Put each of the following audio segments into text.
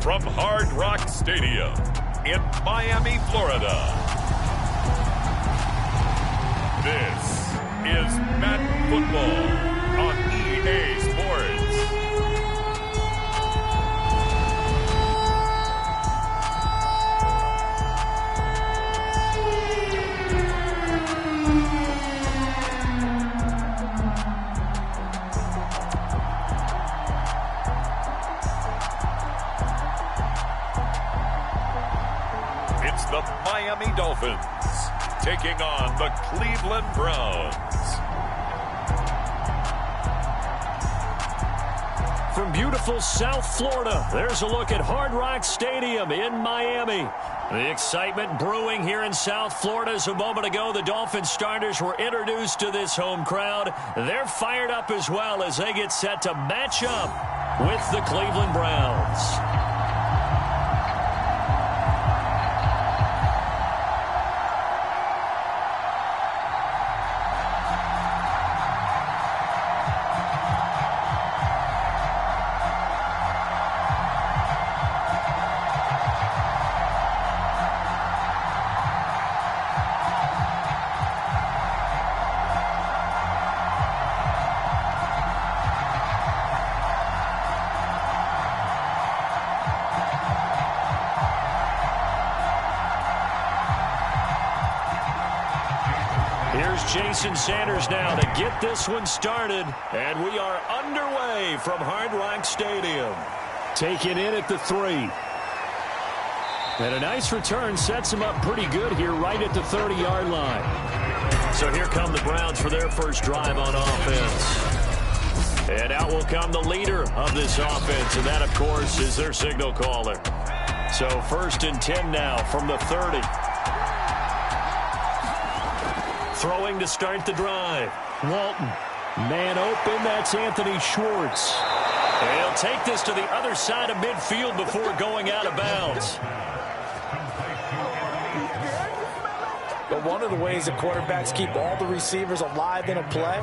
from Hard Rock Stadium in Miami, Florida. This is Madden Football on EA Sports. It's the Miami Dolphins taking on the Cleveland Browns. From beautiful South Florida, there's a look at Hard Rock Stadium in Miami. The excitement brewing here in South Florida as a moment ago the Dolphins starters were introduced to this home crowd. They're fired up as well as they get set to match up with the Cleveland Browns. Here's Jason Sanders now to get this one started. And we are underway from Hard Rock Stadium. Taken in at the 3. And a nice return sets him up pretty good here right at the 30-yard line. So here come the Browns for their first drive on offense. And out will come the leader of this offense. And that, of course, is their signal caller. So 1st and 10 now from the 30. Throwing to start the drive. Walton. Man open, that's Anthony Schwartz. And he'll take this to the other side of midfield before going out of bounds. But one of the ways that quarterbacks keep all the receivers alive in a play,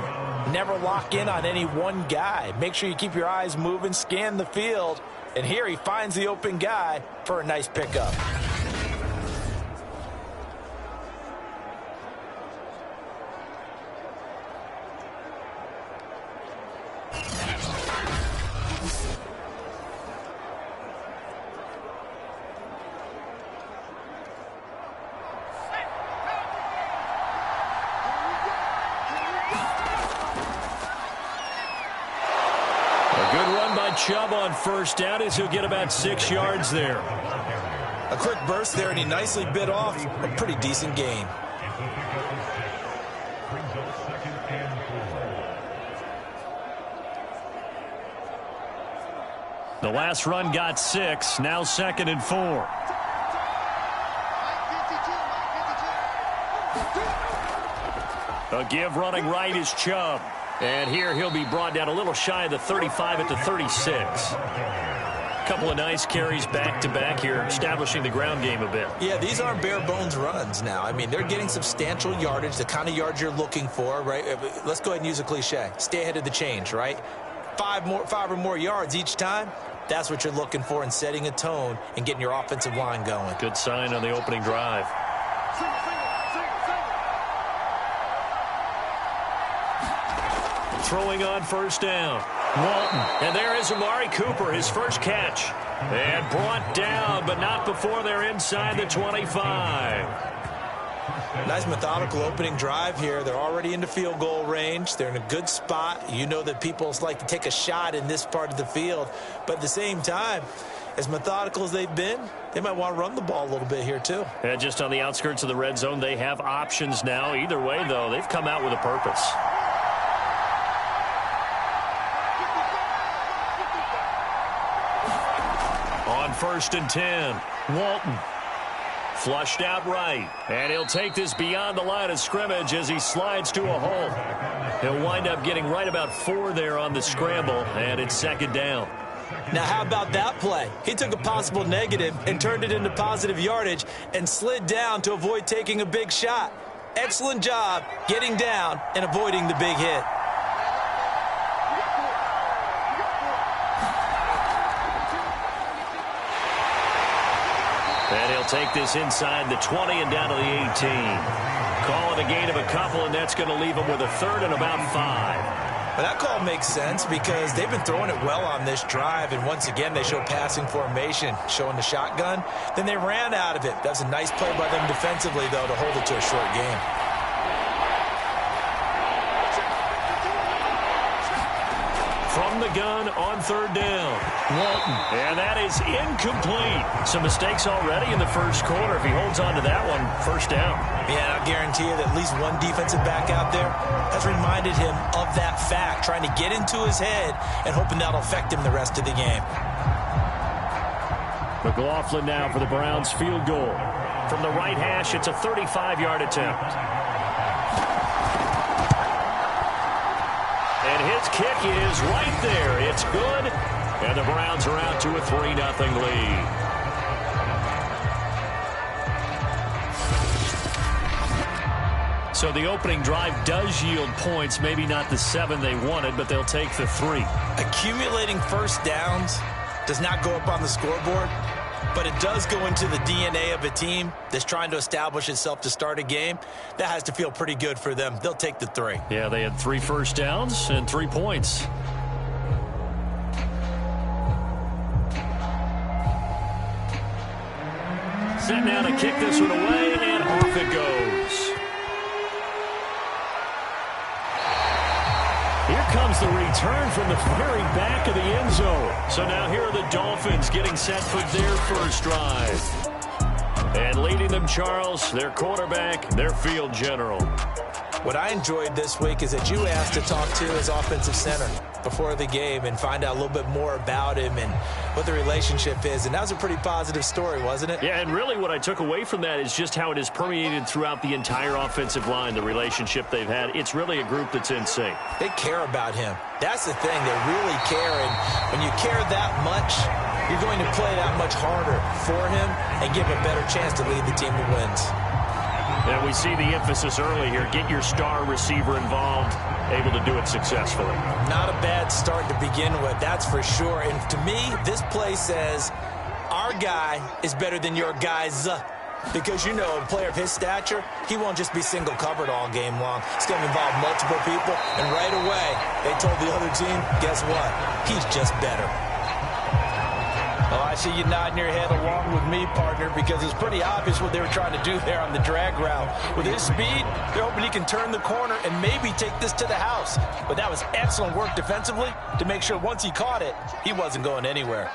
never lock in on any one guy. Make sure you keep your eyes moving, scan the field. And here he finds the open guy for a nice pickup. Chubb on first down as he'll get about 6 yards there. A quick burst there, and he nicely bit off a pretty decent gain. The last run got 6, now 2nd and 4. A give running right is Chubb. And here he'll be brought down a little shy of the 35 at the 36. Couple of nice carries back-to-back here, establishing the ground game a bit. Yeah, these aren't bare-bones runs now. I mean, they're getting substantial yardage, the kind of yards you're looking for, right? Let's go ahead and use a cliche. Stay ahead of the change, right? 5 or more yards each time. That's what you're looking for in setting a tone and getting your offensive line going. Good sign on the opening drive. Throwing on first down. Walton. And there is Amari Cooper, his first catch. And brought down, but not before they're inside the 25. Nice methodical opening drive here. They're already into field goal range. They're in a good spot. You know that people like to take a shot in this part of the field. But at the same time, as methodical as they've been, they might want to run the ball a little bit here too. And just on the outskirts of the red zone, they have options now. Either way, though, they've come out with a purpose. On 1st and 10, Walton. Flushed out right. And he'll take this beyond the line of scrimmage as he slides to a hole. He'll wind up getting right about 4 there on the scramble, and it's 2nd down. Now, how about that play? He took a possible negative and turned it into positive yardage and slid down to avoid taking a big shot. Excellent job getting down and avoiding the big hit. And he'll take this inside the 20 and down to the 18. Call it a gain of a couple, and that's going to leave him with a third and about 5. Well, that call makes sense because they've been throwing it well on this drive, and once again they show passing formation, showing the shotgun. Then they ran out of it. That was a nice play by them defensively, though, to hold it to a short game. From the gun on third down, Walton. And that is incomplete. Some mistakes already in the first quarter. If he holds on to that one, first down. Yeah, I'll guarantee you that at least one defensive back out there has reminded him of that fact, trying to get into his head and hoping that'll affect him the rest of the game. McLaughlin now for the Browns field goal. From the right hash, it's a 35-yard attempt. And his kick is right there. It's good. And the Browns are out to a 3-0 lead. So the opening drive does yield points. Maybe not the 7 they wanted, but they'll take the 3. Accumulating first downs does not go up on the scoreboard, but it does go into the DNA of a team that's trying to establish itself to start a game. That has to feel pretty good for them. They'll take the 3. Yeah, they had 3 first downs and 3 points. Set now to kick this one away, and off it goes. Here comes the return from the very back of the end zone. So now here are the Dolphins getting set for their first drive. And leading them, Charles, their quarterback, their field general. What I enjoyed this week is that you asked to talk to his offensive center before the game and find out a little bit more about him and what the relationship is. And that was a pretty positive story, wasn't it? Yeah, and really what I took away from that is just how it is permeated throughout the entire offensive line, the relationship they've had. It's really a group that's in sync. They care about him. That's the thing. They really care. And when you care that much, you're going to play that much harder for him and give a better chance to lead the team to wins. And we see the emphasis early here. Get your star receiver involved, able to do it successfully. Not a bad start to begin with, that's for sure. And to me, this play says our guy is better than your guys. Because, you know, a player of his stature, he won't just be single covered all game long. It's going to involve multiple people. And right away, they told the other team, guess what? He's just better. Oh, I see you nodding your head along with me, partner, because it's pretty obvious what they were trying to do there on the drag route. With his speed, they're hoping he can turn the corner and maybe take this to the house. But that was excellent work defensively to make sure once he caught it, he wasn't going anywhere.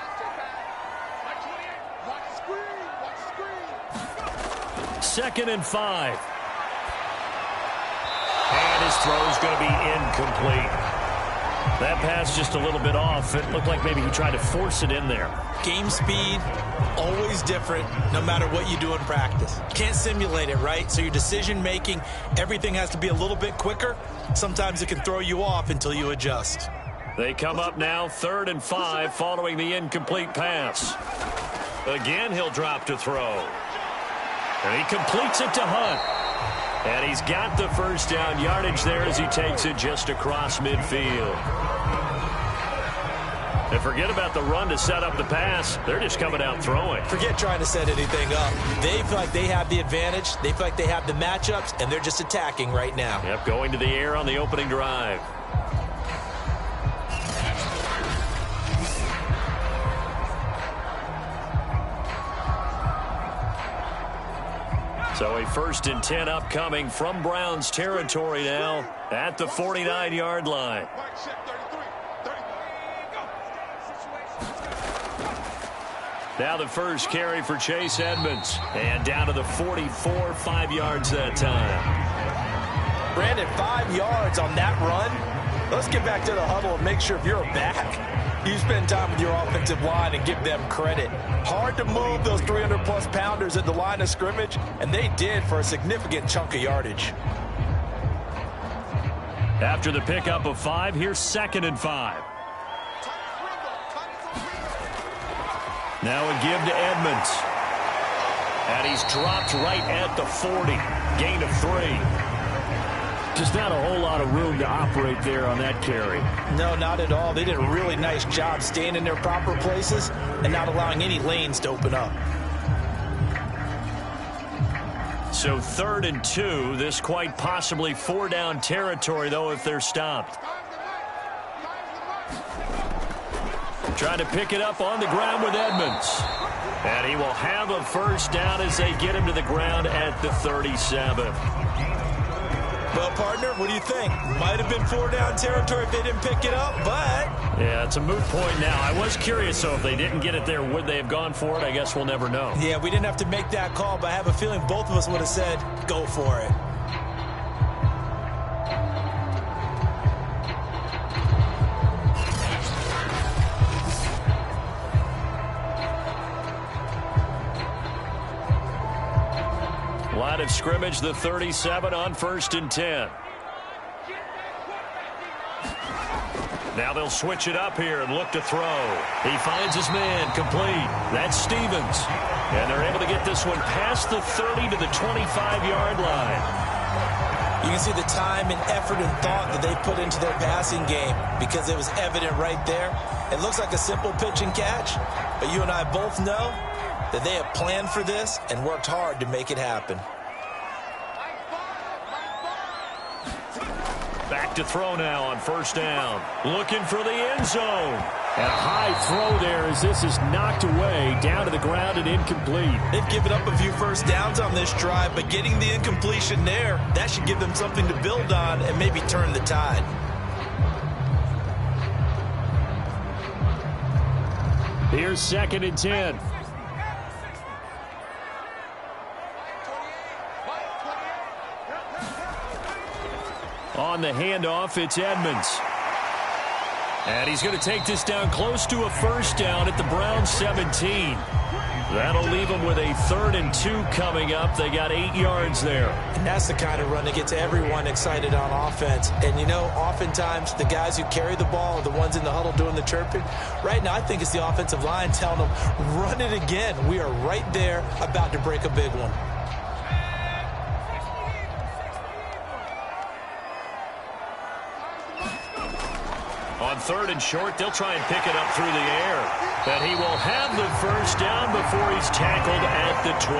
Second and 5. And his throw is going to be incomplete. That pass just a little bit off. It looked like maybe he tried to force it in there. Game speed, always different, no matter what you do in practice. Can't simulate it, right? So your decision-making, everything has to be a little bit quicker. Sometimes it can throw you off until you adjust. They come up now, 3rd and 5, following the incomplete pass. Again, he'll drop to throw. And he completes it to Hunt. And he's got the first down yardage there as he takes it just across midfield. And forget about the run to set up the pass. They're just coming out throwing. Forget trying to set anything up. They feel like they have the advantage. They feel like they have the matchups, and they're just attacking right now. Yep, going to the air on the opening drive. So a 1st and 10 upcoming from Browns territory now at the 49-yard line. Now the first carry for Chase Edmonds. And down to the 44, 5 yards that time. Brandon, 5 yards on that run. Let's get back to the huddle and make sure if you're a back, you spend time with your offensive line and give them credit. Hard to move those 300-plus pounders at the line of scrimmage, and they did for a significant chunk of yardage. After the pickup of 5, here's 2nd and 5. Now a give to Edmonds. And he's dropped right at the 40. Gain of 3. Just not a whole lot of room to operate there on that carry. No, not at all. They did a really nice job staying in their proper places and not allowing any lanes to open up. So 3rd and 2. This quite possibly 4-down territory, though, if they're stopped. Trying to pick it up on the ground with Edmonds. And he will have a first down as they get him to the ground at the 37. Well, partner, what do you think? Might have been 4-down territory if they didn't pick it up, but... Yeah, it's a moot point now. I was curious, so if they didn't get it there, would they have gone for it? I guess we'll never know. Yeah, we didn't have to make that call, but I have a feeling both of us would have said, go for it. Line of scrimmage, the 37 on 1st and 10. Now they'll switch it up here and look to throw. He finds his man, complete. That's Stevens. And they're able to get this one past the 30 to the 25-yard line. You can see the time and effort and thought that they put into their passing game because it was evident right there. It looks like a simple pitch and catch, but you and I both know that they have planned for this and worked hard to make it happen. Back to throw now on 1st down. Looking for the end zone. And a high throw there as this is knocked away down to the ground and incomplete. They've given up a few first downs on this drive, but getting the incompletion there, that should give them something to build on and maybe turn the tide. Here's 2nd and 10. On the handoff, it's Edmonds. And he's going to take this down close to a first down at the Browns 17. That'll leave them with a 3rd and 2 coming up. They got 8 yards there. And that's the kind of run that gets everyone excited on offense. And, you know, oftentimes the guys who carry the ball are the ones in the huddle doing the chirping. Right now, I think it's the offensive line telling them, run it again. We are right there about to break a big one. On 3rd and short, they'll try and pick it up through the air. But he will have the first down before he's tackled at the 12.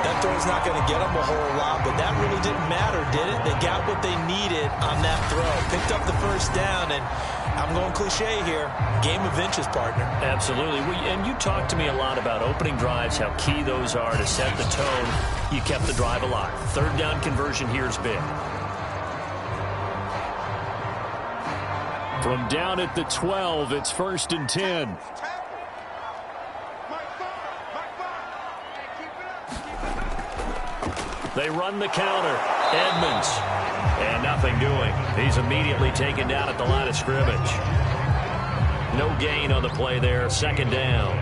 That throw's not going to get them a whole lot, but that really didn't matter, did it? They got what they needed on that throw. Picked up the first down, and I'm going cliche here. Game of inches, partner. Absolutely. And you talked to me a lot about opening drives, how key those are to set the tone. You kept the drive alive. 3rd down conversion here is big. From down at the 12, it's 1st and 10. They run the counter. Edmonds. And nothing doing. He's immediately taken down at the line of scrimmage. No gain on the play there. 2nd down.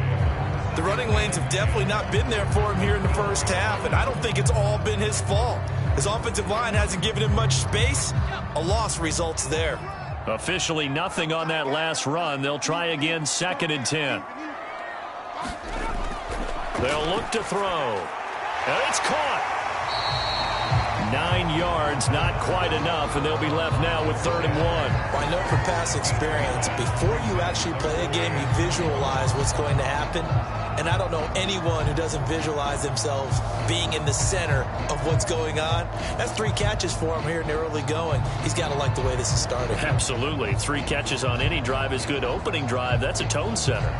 The running lanes have definitely not been there for him here in the first half, and I don't think it's all been his fault. His offensive line hasn't given him much space. A loss results there. Officially nothing on that last run. They'll try again, 2nd and 10. They'll look to throw. And it's caught. 9 yards, not quite enough, and they'll be left now with 3rd and 1. Well, I know from past experience, before you actually play a game, you visualize what's going to happen. And I don't know anyone who doesn't visualize themselves being in the center of what's going on. That's 3 catches for him here in the early going. He's got to like the way this is starting. Absolutely. 3 catches on any drive is good. Opening drive, that's a tone setter.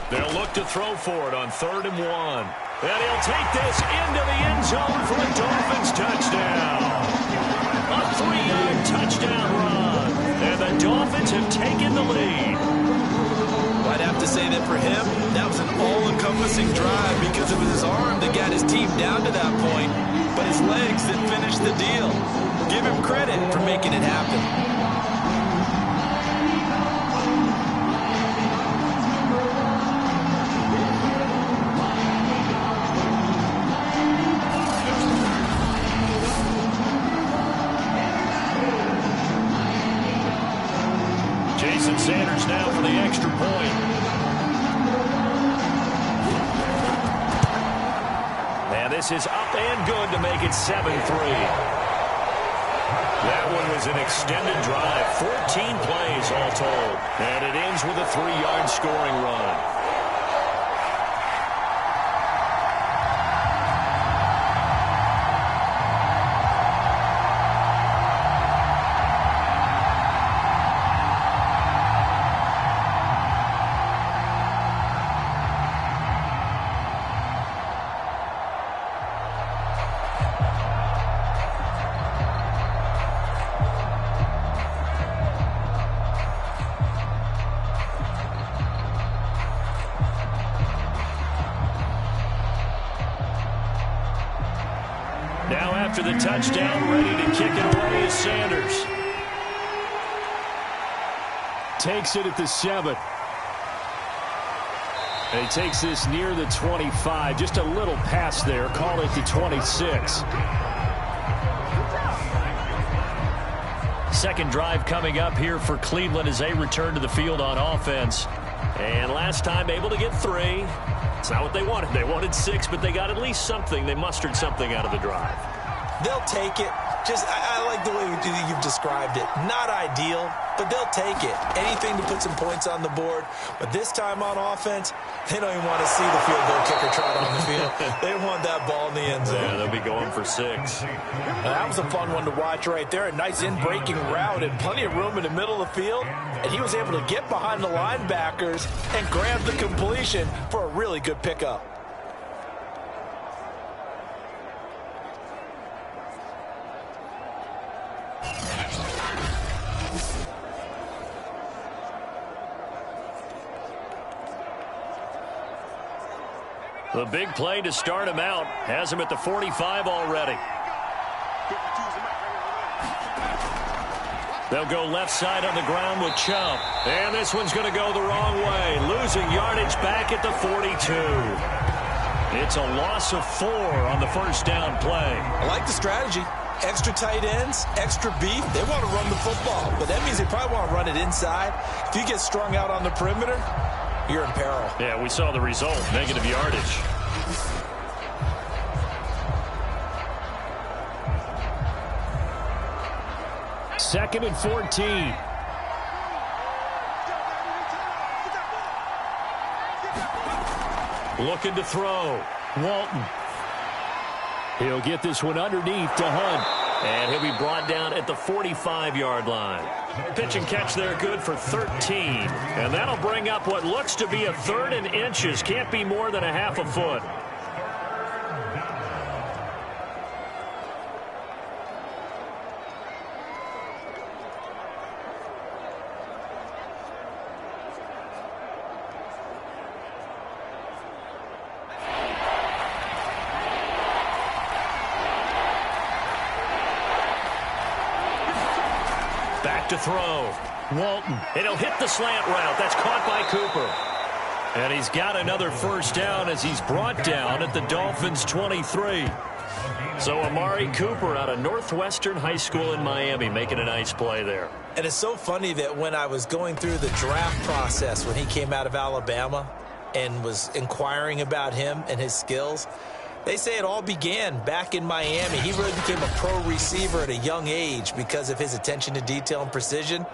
They'll look to throw for it on 3rd and 1. And he'll take this into the end zone for a Dolphins touchdown. A 3-yard touchdown run. And the Dolphins have taken the lead. I'd have to say that for him, that was an all-encompassing drive because it was his arm that got his team down to that point, but his legs that finished the deal. Give him credit for making it happen. Sanders now for the extra point. This is up and good to make it 7-3. That one was an extended drive, 14 plays all told. And it ends with a 3-yard scoring run. Now after the touchdown, ready to kick it away is Sanders. Takes it at the 7. And he takes this near the 25. Just a little pass there. Call it the 26. Second drive coming up here for Cleveland as they return to the field on offense. And last time able to get 3. It's not what they wanted. They wanted 6, but they got at least something. They mustered something out of the drive. They'll take it. I like the way you've described it. Not ideal, but they'll take it. Anything to put some points on the board. But this time on offense, they don't even want to see the field goal kicker trot on the field. They want that ball in the end zone. Yeah, they'll be going for 6. That was a fun one to watch right there. A nice in-breaking route and plenty of room in the middle of the field. And he was able to get behind the linebackers and grab the completion for a really good pickup. The big play to start him out. Has him at the 45 already. They'll go left side on the ground with Chubb. And this one's going to go the wrong way. Losing yardage back at the 42. It's a loss of 4 on the first down play. I like the strategy. Extra tight ends, extra beef. They want to run the football, but that means they probably want to run it inside. If you get strung out on the perimeter, you're in peril. Yeah, we saw the result. Negative yardage. Second and 14. Looking to throw. Walton. He'll get this one underneath to Hunt. And he'll be brought down at the 45-yard line. Pitch and catch there good for 13. And that'll bring up what looks to be a 3rd and inches. Can't be more than a half a foot. To throw. Walton. And he'll hit the slant route. That's caught by Cooper. And he's got another first down as he's brought down at the Dolphins' 23. So Amari Cooper out of Northwestern High School in Miami making a nice play there. And it's so funny that when I was going through the draft process when he came out of Alabama and was inquiring about him and his skills, they say it all began back in Miami. He really became a pro receiver at a young age because of his attention to detail and precision.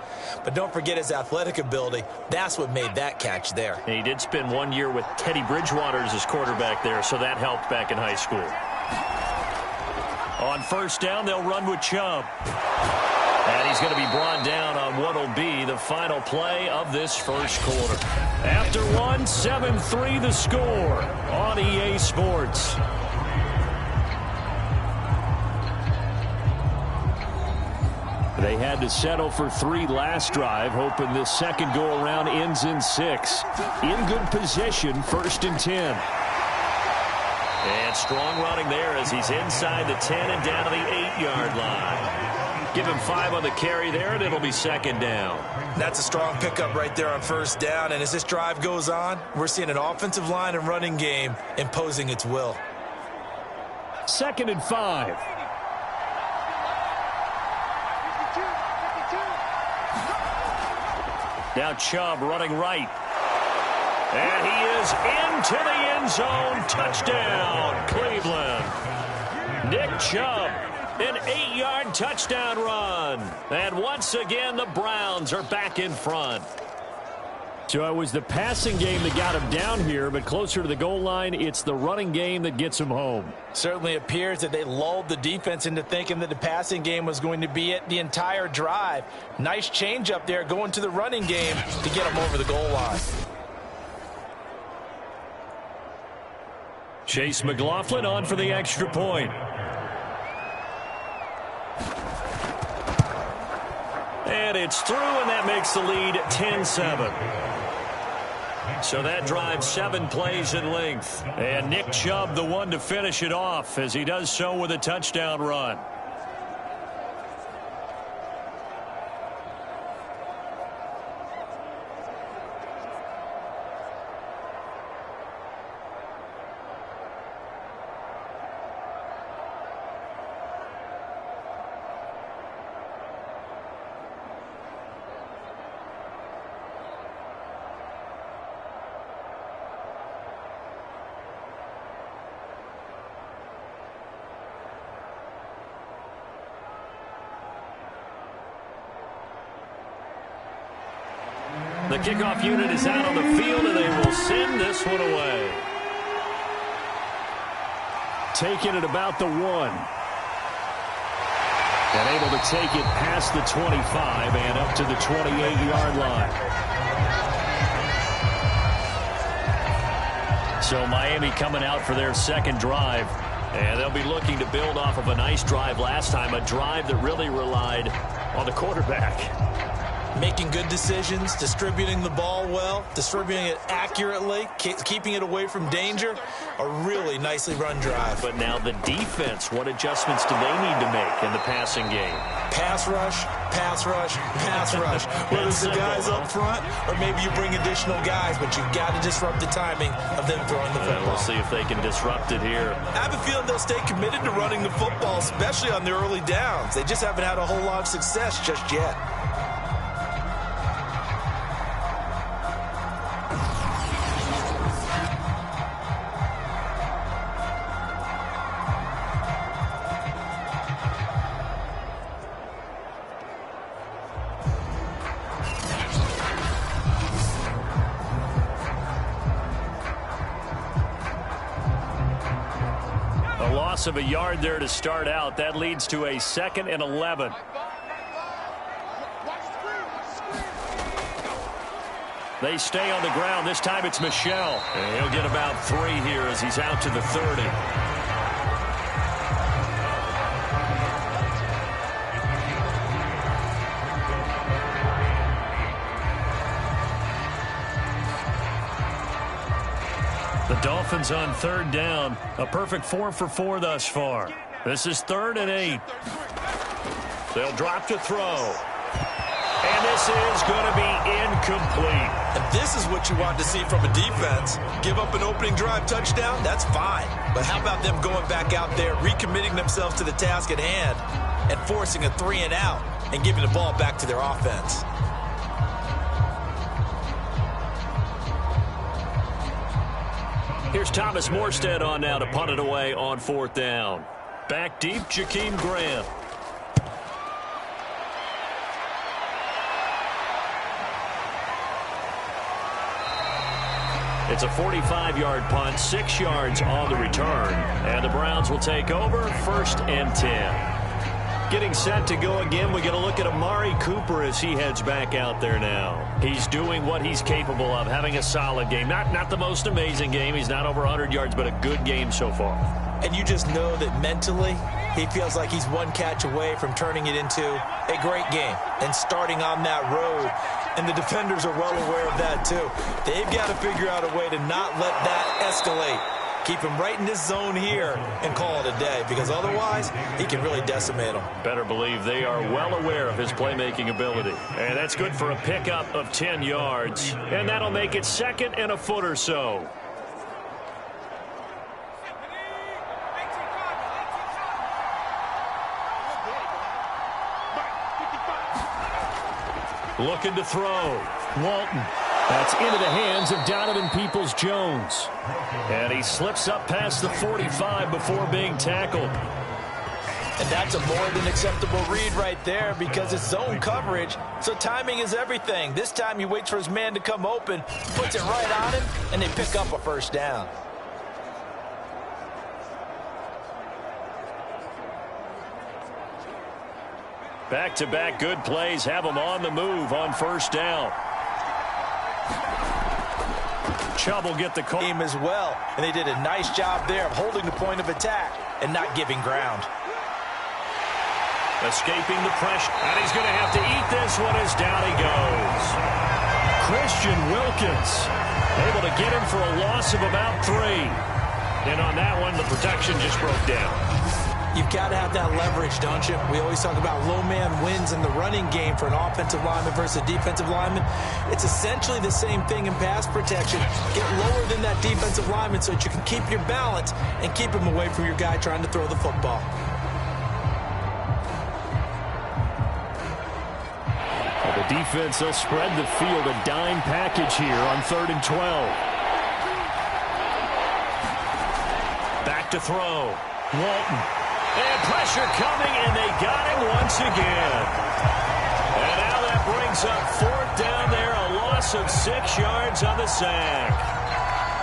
But don't forget his athletic ability. That's what made that catch there. And he did spend 1 year with Teddy Bridgewater as his quarterback there, so that helped back in high school. On first down, they'll run with Chubb. And he's going to be brought down on what will be the final play of this first quarter. After one, 7-3 the score on EA Sports. They had to settle for 3 last drive, hoping this second go-around ends in 6. In good position, 1st and 10. And strong running there as he's inside the 10 and down to the 8-yard line. Give him 5 on the carry there, and it'll be 2nd down. That's a strong pickup right there on 1st down. And as this drive goes on, we're seeing an offensive line and running game imposing its will. 2nd and 5. Now Chubb running right. And he is into the end zone. Touchdown, Cleveland. Nick Chubb, an 8-yard touchdown run. And once again, the Browns are back in front. So it was the passing game that got him down here, but closer to the goal line, it's the running game that gets him home. Certainly appears that they lulled the defense into thinking that the passing game was going to be it the entire drive. Nice change up there going to the running game to get him over the goal line. Chase McLaughlin on for the extra point. And it's through, and that makes the lead 10-7. So that drives 7 plays in length. And Nick Chubb, the one to finish it off, as he does so with a touchdown run. The kickoff unit is out on the field, and they will send this one away. Taking it about the 1. And able to take it past the 25 and up to the 28-yard line. So Miami coming out for their second drive. And they'll be looking to build off of a nice drive last time, a drive that really relied on the quarterback. Making good decisions, distributing the ball well, distributing it accurately, keeping it away from danger. A really nicely run drive. But now the defense, what adjustments do they need to make in the passing game? Pass rush, pass rush, pass rush. Whether it's the guys up front or maybe you bring additional guys, but you've got to disrupt the timing of them throwing the football. We'll see if they can disrupt it here. I have a feeling they'll stay committed to running the football, especially on their early downs. They just haven't had a whole lot of success just yet. Of a yard there to start out. That leads to a 2nd and 11. They stay on the ground. This time it's Michel. And he'll get about 3 here as he's out to the 30. The Dolphins on 3rd down. A perfect 4 for 4 thus far. This is 3rd and 8. They'll drop to throw. And this is going to be incomplete. And this is what you want to see from a defense. Give up an opening drive touchdown, that's fine. But how about them going back out there, recommitting themselves to the task at hand, and forcing a 3 and out, and giving the ball back to their offense. Here's Thomas Morstead on now to punt it away on 4th down. Back deep, Jakeem Grant. It's a 45-yard punt, 6 yards on the return. And the Browns will take over, 1st and 10. Getting set to go again, we get a look at Amari Cooper as he heads back out there now. He's doing what he's capable of, having a solid game. Not the most amazing game. He's not over 100 yards, but a good game so far. And you just know that mentally, he feels like he's one catch away from turning it into a great game and starting on that road. And the defenders are well aware of that, too. They've got to figure out a way to not let that escalate. Keep him right in this zone here and call it a day, because otherwise he can really decimate them. Better believe they are well aware of his playmaking ability. And that's good for a pickup of 10 yards. And that'll make it 2nd and a foot or so. Looking to throw. Walton. That's into the hands of Donovan Peoples-Jones. And he slips up past the 45 before being tackled. And that's a more than acceptable read right there because it's zone coverage, so timing is everything. This time he waits for his man to come open, puts it right on him, and they pick up a first down. Back-to-back good plays have him on the move on first down. Chubb will get the call. Game as well, and they did a nice job there of holding the point of attack and not giving ground. Escaping the pressure, and he's going to have to eat this one as down he goes. Christian Wilkins able to get him for a loss of about 3. And on that one, the protection just broke down. You've got to have that leverage, don't you? We always talk about low man wins in the running game for an offensive lineman versus a defensive lineman. It's essentially the same thing in pass protection. Get lower than that defensive lineman so that you can keep your balance and keep him away from your guy trying to throw the football. The defense, they'll spread the field, a dime package here on 3rd and 12. Back to throw. Walton. And pressure coming, and they got him once again. And now that brings up 4th down there, a loss of 6 yards on the sack.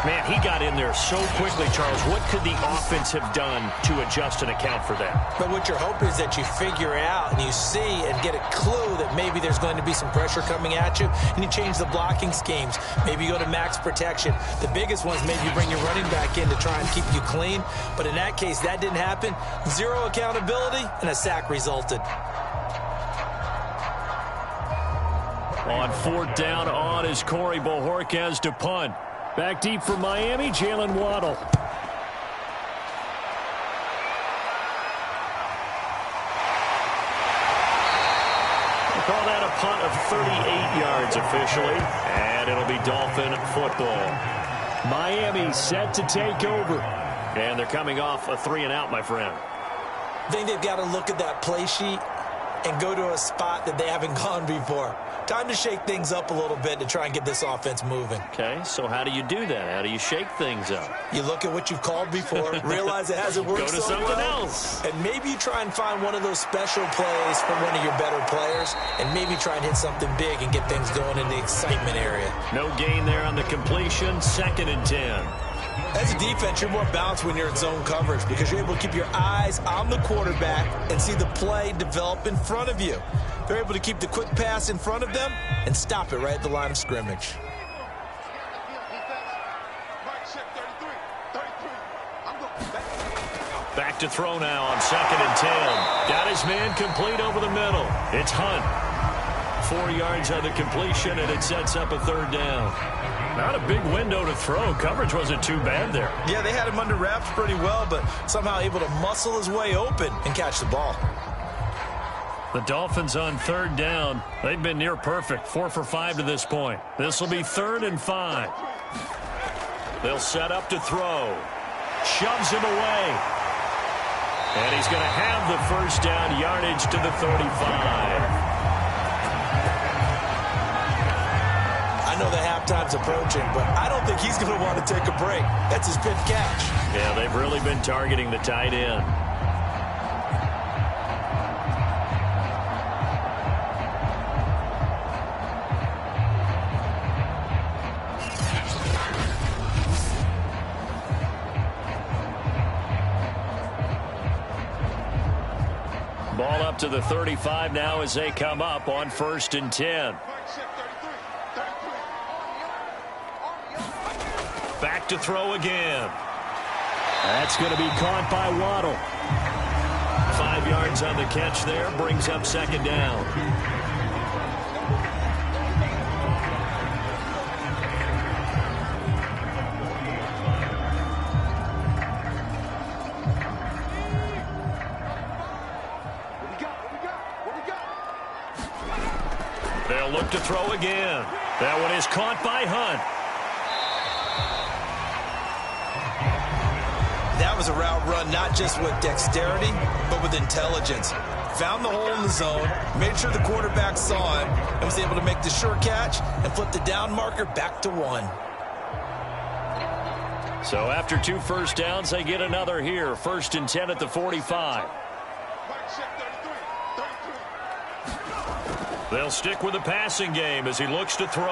Man, he got in there so quickly, Charles. What could the offense have done to adjust and account for that? But what you're hoping is that you figure out and you see and get a clue that maybe there's going to be some pressure coming at you, and you change the blocking schemes. Maybe you go to max protection. The biggest ones, maybe you bring your running back in to try and keep you clean. But in that case, that didn't happen. 0 accountability, and a sack resulted. On 4th down, on is Corey Bojorquez to punt. Back deep for Miami, Jalen Waddle. We'll call that a punt of 38 yards officially, and it'll be Dolphin football. Miami set to take over, and they're coming off a 3-and-out, my friend. I think they've got to look at that play sheet and go to a spot that they haven't gone before. Time to shake things up a little bit to try and get this offense moving. Okay, so how do you do that? How do you shake things up? You look at what you've called before, realize it hasn't worked so well. Go to something else. And maybe you try and find one of those special plays from one of your better players, and maybe try and hit something big and get things going in the excitement area. No gain there on the completion, 2nd and 10. As a defense, you're more balanced when you're in zone coverage because you're able to keep your eyes on the quarterback and see the play develop in front of you. They're able to keep the quick pass in front of them and stop it right at the line of scrimmage. Back to throw now on 2nd and 10. Got his man complete over the middle. It's Hunt. 4 yards on the completion, and it sets up a 3rd down. Not a big window to throw. Coverage wasn't too bad there. Yeah, they had him under wraps pretty well, but somehow able to muscle his way open and catch the ball. The Dolphins on 3rd down. They've been near perfect, 4 for 5 to this point. This will be 3rd and 5. They'll set up to throw. Shoves him away. And he's going to have the first down, yardage to the 35. I know the halftime's approaching, but I don't think he's going to want to take a break. That's his fifth catch. Yeah, they've really been targeting the tight end. Ball up to the 35 now as they come up on 1st and 10. Back to throw again. That's going to be caught by Waddle. 5 yards on the catch there, brings up 2nd down. They'll look to throw again. That one is caught by Hunt. That was a route run not just with dexterity, but with intelligence. found the hole in the zone, made sure the quarterback saw him, and was able to make the sure catch and flip the down marker back to 1. So after 2 first downs, they get another here. 1st and 10 at the 45. They'll stick with the passing game as he looks to throw.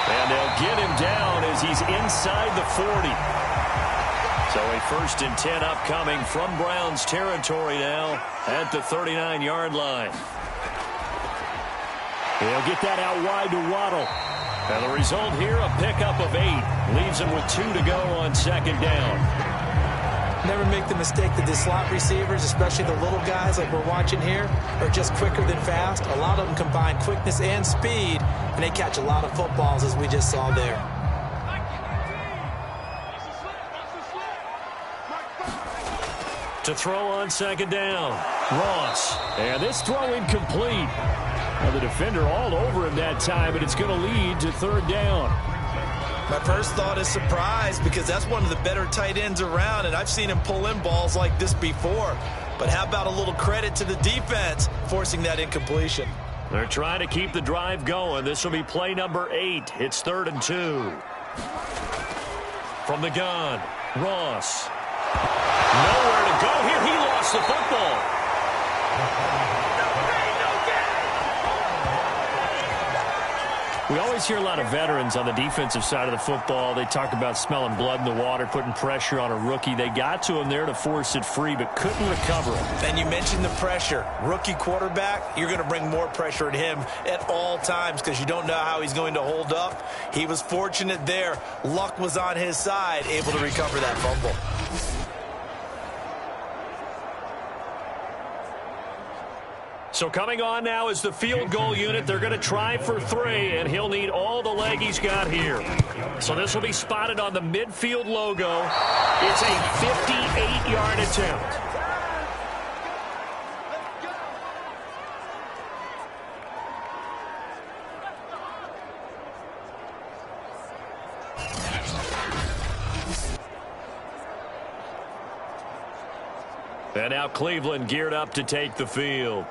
And they'll get him down as he's inside the 40. So a 1st and 10 upcoming from Browns territory now at the 39-yard line. They'll get that out wide to Waddle. And the result here, a pickup of 8. Leaves him with 2 to go on 2nd down. Never make the mistake that the slot receivers, especially the little guys like we're watching here, are just quicker than fast. A lot of them combine quickness and speed, and they catch a lot of footballs, as we just saw there. To throw on 2nd down, Ross. And this throw incomplete. Well, the defender all over him that time, and it's going to lead to 3rd down. My first thought is surprise, because that's one of the better tight ends around, and I've seen him pull in balls like this before. But how about a little credit to the defense forcing that incompletion? They're trying to keep the drive going. This will be play number 8. It's 3rd and 2. From the gun, Ross. Nowhere to go here. He lost the football. We always hear a lot of veterans on the defensive side of the football. They talk about smelling blood in the water, putting pressure on a rookie. They got to him there to force it free, but couldn't recover him. And you mentioned the pressure. Rookie quarterback, you're going to bring more pressure at him at all times because you don't know how he's going to hold up. He was fortunate there. Luck was on his side, able to recover that fumble. So coming on now is the field goal unit. They're going to try for 3, and he'll need all the leg he's got here. So this will be spotted on the midfield logo. It's a 58-yard attempt. And now Cleveland geared up to take the field.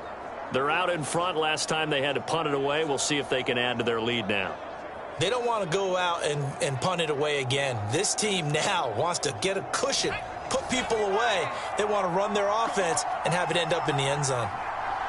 They're out in front. Last time they had to punt it away. We'll see if they can add to their lead now. They don't want to go out and punt it away again. This team now wants to get a cushion, put people away. They want to run their offense and have it end up in the end zone.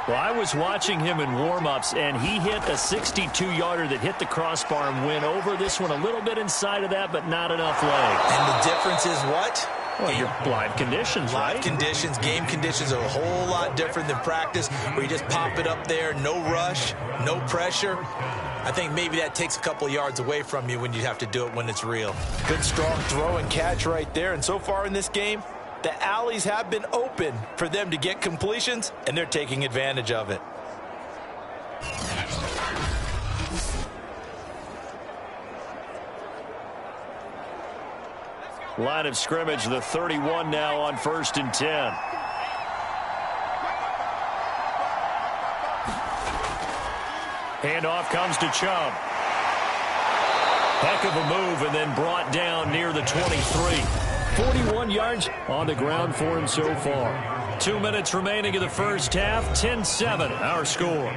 Well, I was watching him in warm-ups, and he hit a 62-yarder that hit the crossbar and went over. This one a little bit inside of that, but not enough leg. And the difference is what? Well, your live conditions, right? Live conditions, game conditions are a whole lot different than practice, where you just pop it up there, no rush, no pressure. I think maybe that takes a couple yards away from you when you have to do it when it's real. Good, strong throw and catch right there. And so far in this game, the alleys have been open for them to get completions, and they're taking advantage of it. Line of scrimmage, the 31 now on 1st and 10. Handoff comes to Chubb. Heck of a move, and then brought down near the 23. 41 yards on the ground for him so far. 2 minutes remaining in the first half. 10-7 our score.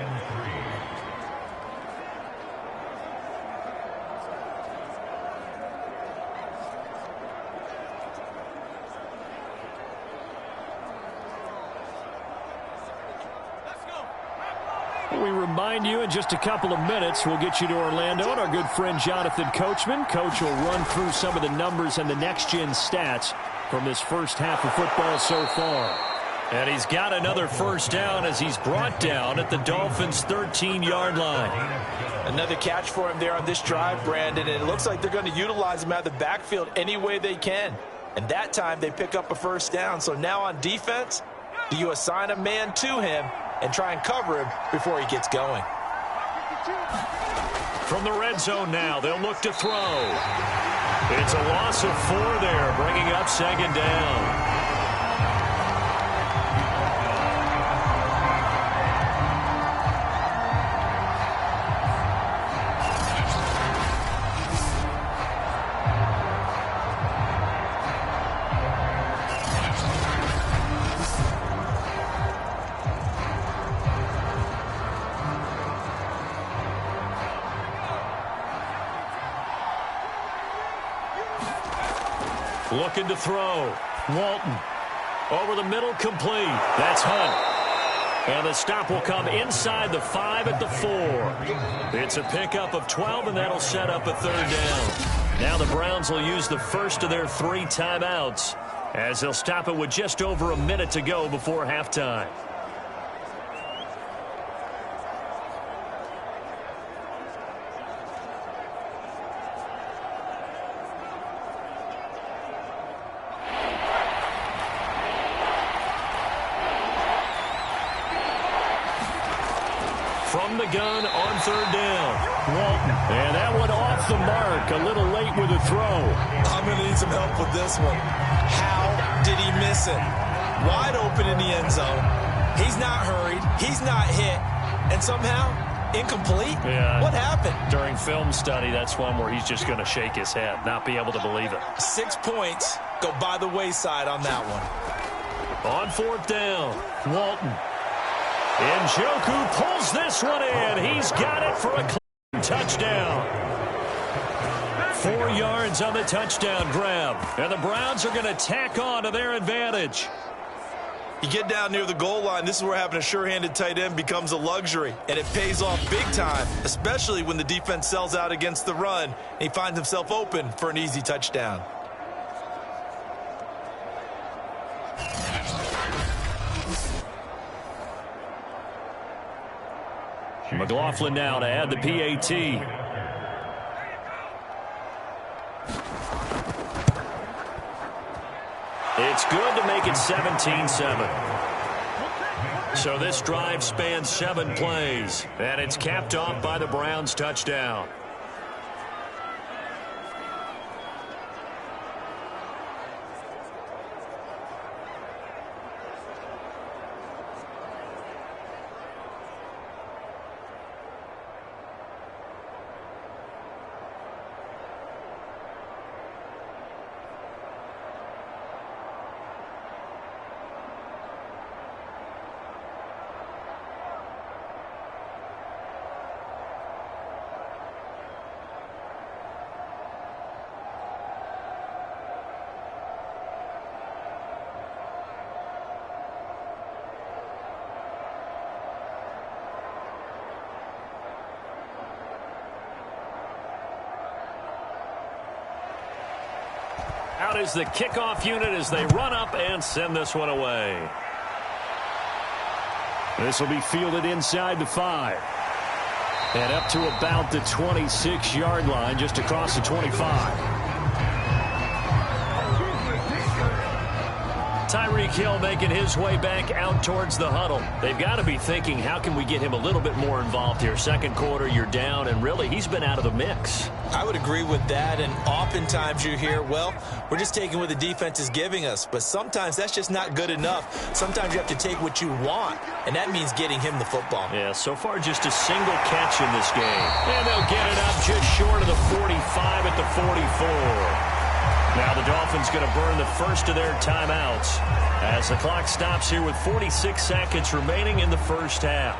We remind you in just a couple of minutes we'll get you to Orlando and our good friend Jonathan Coachman. Coach will run through some of the numbers and the next-gen stats from this first half of football so far. And he's got another first down as he's brought down at the Dolphins' 13-yard line. Another catch for him there on this drive, Brandon, and it looks like they're going to utilize him out of the backfield any way they can. And that time they pick up a first down. So now on defense, do you assign a man to him and try and cover him before he gets going? From the red zone now, they'll look to throw. It's a loss of 4 there, bringing up 2nd down. Looking to throw. Walton. Over the middle, complete. That's Hunt. And the stop will come inside the 5 at the 4. It's a pickup of 12, and that'll set up a third down. Now the Browns will use the first of their 3 timeouts as they'll stop it with just over a minute to go before halftime. From the gun on third down. Walton. And that one off the mark. A little late with a throw. I'm going to need some help with this one. How did he miss it? Wide open in the end zone. He's not hurried. He's not hit. And somehow, incomplete? Yeah. What happened? During film study, that's one where he's just going to shake his head, not be able to believe it. 6 points go by the wayside on that one. On fourth down, Walton. Njoku pulls this one in. He's got it for a clean touchdown. 4 yards on the touchdown grab. And the Browns are going to tack on to their advantage. You get down near the goal line, this is where having a sure-handed tight end becomes a luxury. And it pays off big time, especially when the defense sells out against the run. And he finds himself open for an easy touchdown. McLaughlin now to add the PAT. It's good to make it 17-7. So this drive spans 7 plays, and it's capped off by the Browns' touchdown. Out is the kickoff unit as they run up and send this one away. This will be fielded inside the 5. And up to about the 26-yard line, just across the 25. Tyreek Hill making his way back out towards the huddle. They've got to be thinking, how can we get him a little bit more involved here? Second quarter, you're down, and really, he's been out of the mix. I would agree with that, and oftentimes you hear, well, we're just taking what the defense is giving us, but sometimes that's just not good enough. Sometimes you have to take what you want, and that means getting him the football. Yeah, so far just a single catch in this game. And they'll get it up just short of the 45 at the 44. Now the Dolphins going to burn the first of their timeouts as the clock stops here with 46 seconds remaining in the first half.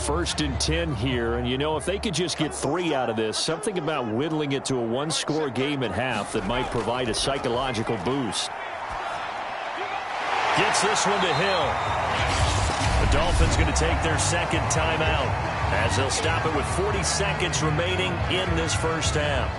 First and 10 here, and you know, if they could just get 3 out of this, something about whittling it to a 1-score game at half that might provide a psychological boost. Gets this one to Hill. The Dolphins going to take their second timeout as they'll stop it with 40 seconds remaining in this first half.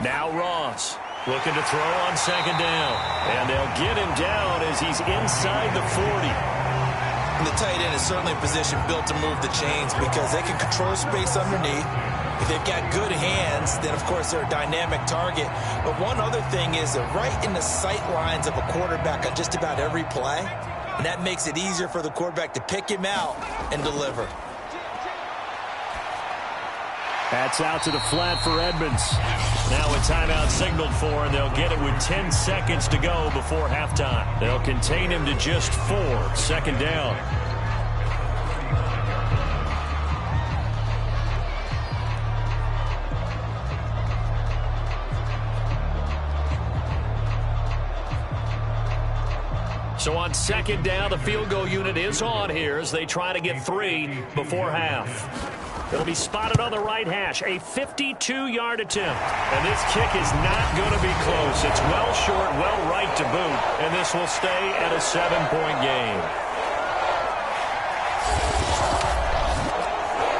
Now Ross looking to throw on second down. And they'll get him down as he's inside the 40. And the tight end is certainly a position built to move the chains because they can control space underneath. If they've got good hands, then, of course, they're a dynamic target. But one other thing is they're right in the sight lines of a quarterback on just about every play. And that makes it easier for the quarterback to pick him out and deliver. That's out to the flat for Edmonds. Now a timeout signaled for, and they'll get it with 10 seconds to go before halftime. They'll contain him to just 4. 2nd down. So on 2nd down, the field goal unit is on here as they try to get 3 before half. It'll be spotted on the right hash, a 52-yard attempt. And this kick is not going to be close. It's well short, well right to boot, and this will stay at a 7-point game.